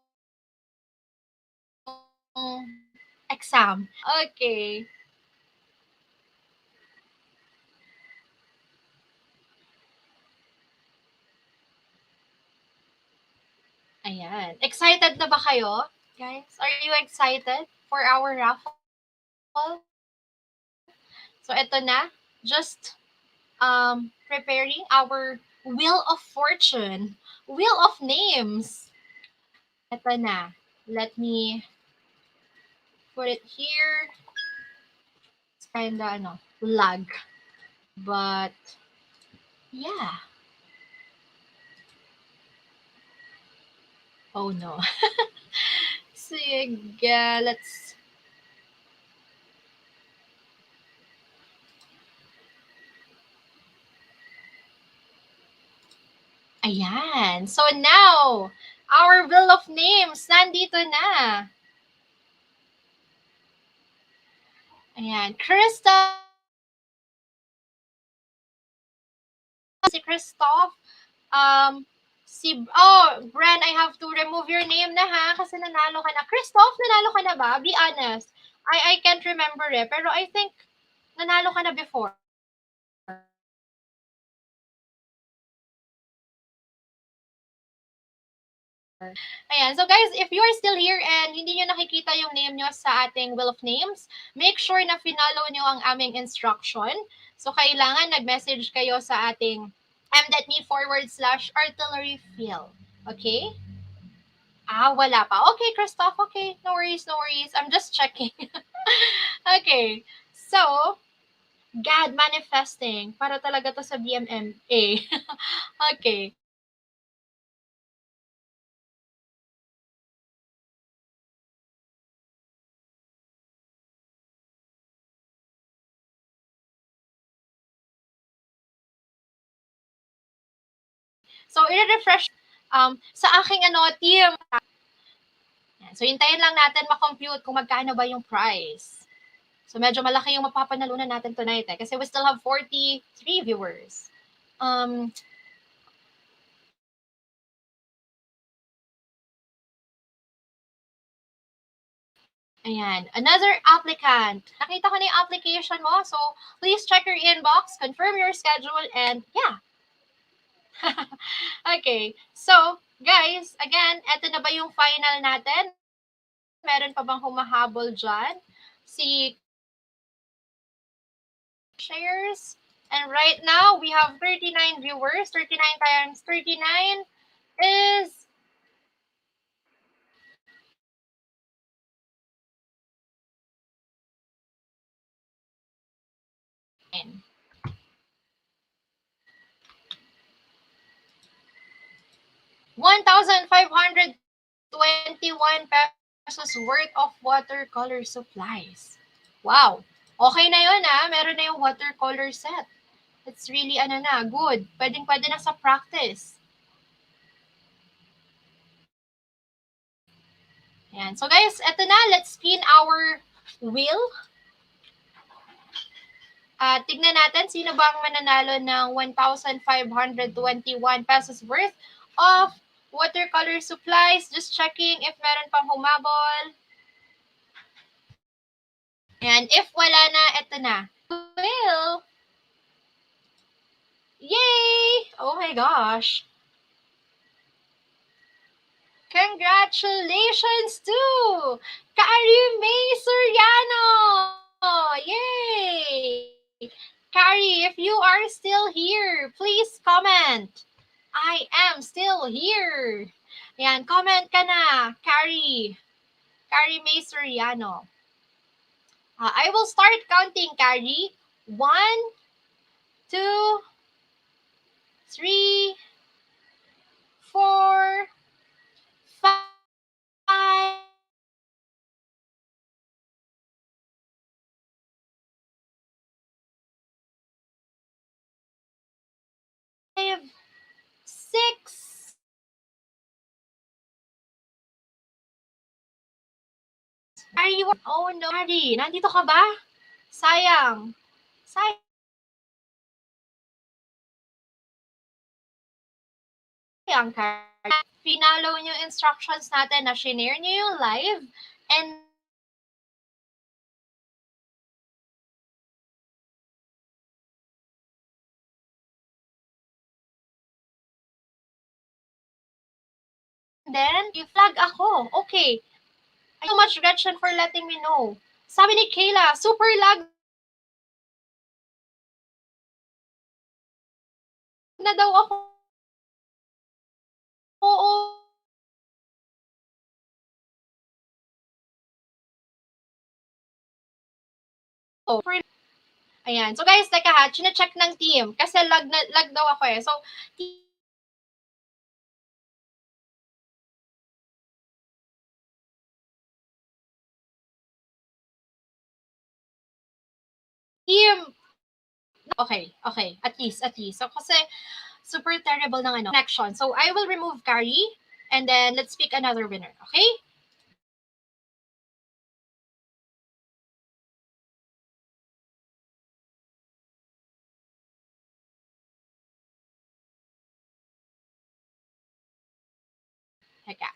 S1: exam. Okay. Ayan. Excited na ba kayo? Guys, are you excited for our raffle? So, ito na. Just preparing our Wheel of Fortune. Wheel of Names. Ito na. Let me put it here. It's kinda, lag. But, yeah. Oh, no. Sige, let's... Ayan. So now, our Wheel of Names, nandito na. Ayan. Si Christoph, Bren, I have to remove your name na ha, kasi nanalo ka na. Christoph, nanalo ka na ba? Be honest. I can't remember eh, pero I think nanalo ka na before. Ayan. So guys, if you are still here and hindi nyo nakikita yung name nyo sa ating Wheel of Names, make sure na finalo nyo ang aming instruction. So kailangan nag-message kayo sa ating m.me/artillery field. Okay? Wala pa. Okay, Christoph. Okay. No worries, no worries. I'm just checking. Okay. So, God manifesting. Para talaga to sa BMMA. Okay. So, i-refresh sa aking team. So, hintayin lang natin ma-compute kung magkano ba yung price. So, medyo malaki yung mapapanalunan natin tonight kasi we still have 43 viewers. Ayan, another applicant. Nakita ko na yung application mo. So, please check your inbox, confirm your schedule, and yeah. Okay. So, guys, again, eto na ba yung final natin? Meron pa bang humahabol dyan? Si shares. And right now, we have 39 viewers. 39 times 39 is 1,521 pesos worth of watercolor supplies. Wow. Okay na yun Meron na yung watercolor set. It's really good. Pwedeng-pwede na sa practice. Ayan. So guys, eto na. Let's spin our wheel. Tignan natin sino ba ang mananalo ng 1,521 pesos worth of watercolor supplies. Just checking if meron pang humabol. And if wala na, eto na. Will. Yay! Oh my gosh. Congratulations to Carrie May Soriano! Yay! Carrie, if you are still here, please comment. I am still here. Yan, comment ka na, Carrie. Carrie May Soriano. I will start counting, Carrie. 1, 2, 3, 4, 5, 6. Are you? Oh no, Harry, nandito ka ba? Sayang. Sayang, Harry. Pinalo niyo yung instructions natin na shinare niyo yung live and then i-flag ako. Okay. Thank you so much, Gretchen, for letting me know. Sabi ni Kayla, super lag na daw ako. Oo. Ayan. So guys, teka chine-check ng team kasi lag daw ako So team. Okay. At least. So kasi super terrible ng connection. So I will remove Carrie and then let's pick another winner. Okay? Teka.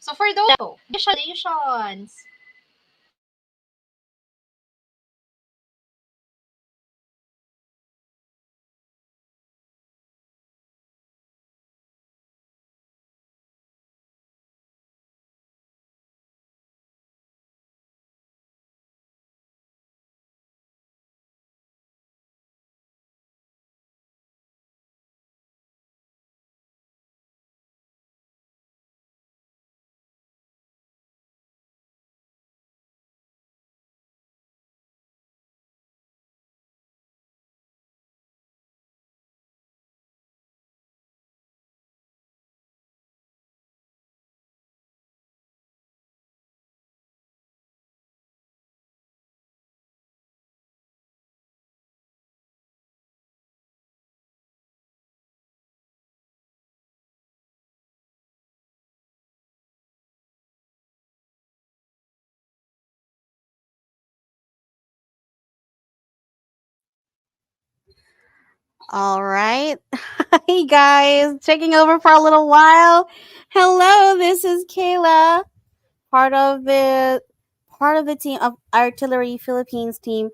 S1: So for those, congratulations.
S4: All right. Hey guys, taking over for a little while. Hello, this is Kayla, part of the part of the team of Artillery Philippines team.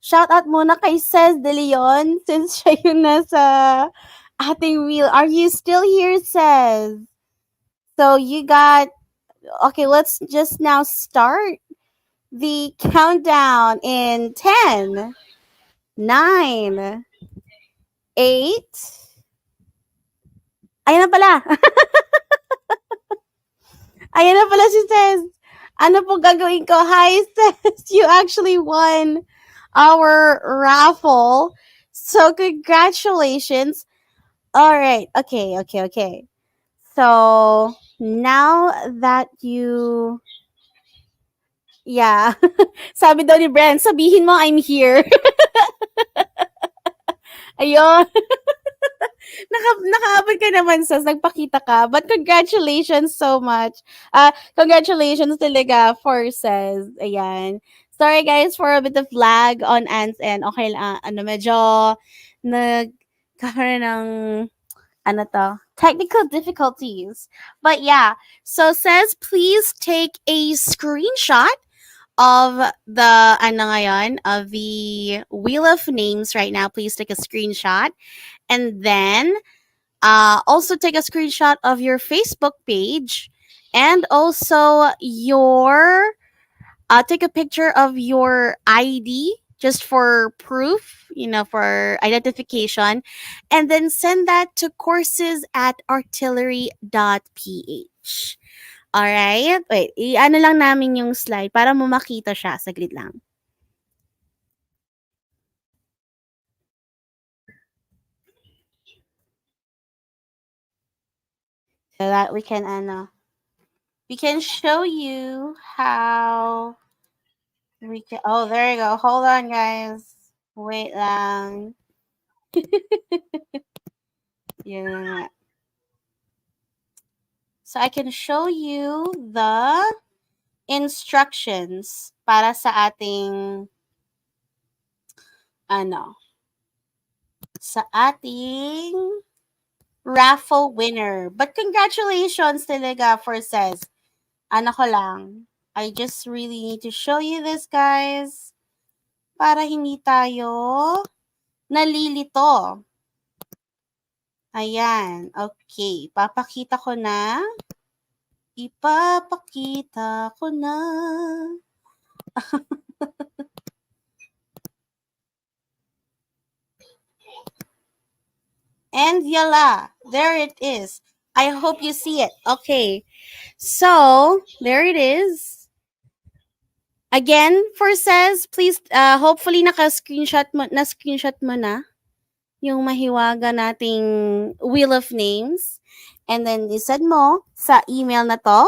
S4: Shout out muna kay Cez De Leon since siya yung nasa ating wheel. Are you still here, Cez? So you got okay, let's just now start the countdown in 10, 9, 8. Ayan na pala. Ayan na pala si Cez. Ano po gagawin ko? Hi, Cez. You actually won our raffle. So, congratulations. All right. Okay, okay, okay. So, now that you... Yeah. Sabi daw ni Brent, sabihin mo I'm here. Ayun. Nakaabot ka naman, Sas. Nagpakita ka. But congratulations so much. Congratulations talaga for Sas. Ayan. Sorry guys for a bit of lag on Ants and okay lang. Ano, medyo nagkaroon ng ano to, technical difficulties. But yeah, so says please take a screenshot of the ano ngayon, of the wheel of names right now. Please take a screenshot and then also take a screenshot of your Facebook page and also your take a picture of your ID just for proof, for identification, and then send that to courses at artillery.ph. Alright? Wait, i-ano lang namin yung slide para mo makita siya. Saglit lang. So that we can show you how oh, there you go. Hold on, guys. Wait lang. Yeah. So I can show you the instructions para sa ating ano, sa ating raffle winner. But congratulations talaga for says. Ano ko lang. I just really need to show you this, guys. Para hindi tayo nalilito. Ayan. Okay. Papakita ko na. Ipapakita ko na. And yala. There it is. I hope you see it. Okay. So, there it is. Again, for says, please, hopefully na-screenshot mo na yung mahiwaga nating wheel of names. And then, isend mo sa email na to.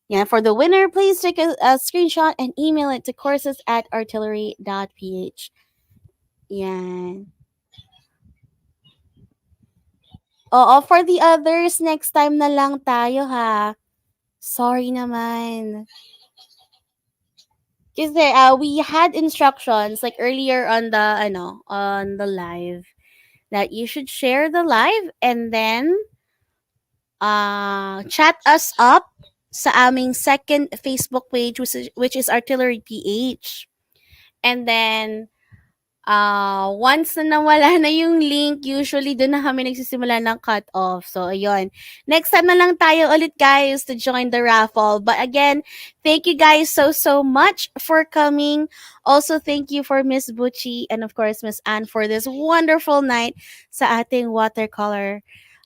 S4: Yeah, for the winner, please take a screenshot and email it to courses at artillery.ph. Yan. Oo, for the others, next time na lang tayo ha. Sorry naman. Kasi we had instructions like earlier on the live that you should share the live and then chat us up sa aming second Facebook page, which is Artillery PH. And then, once na nawala na yung link, usually doon na kami nagsisimula ng cut-off. So, ayun. Next time na lang tayo ulit, guys, to join the raffle. But again, thank you guys so much for coming. Also, thank you for Miss Butchie and of course, Miss Anne for this wonderful night sa ating watercolor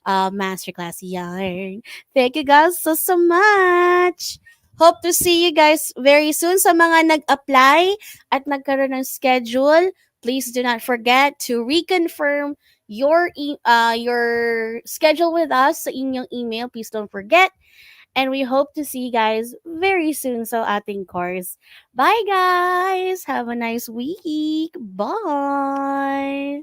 S4: masterclass yarn. Thank you guys so much. Hope to see you guys very soon. Sa mga nag-apply at nagkaroon ng schedule, please do not forget to reconfirm your schedule with us sa inyong email. Please don't forget. And we hope to see you guys very soon sa ating course. Bye guys! Have a nice week! Bye!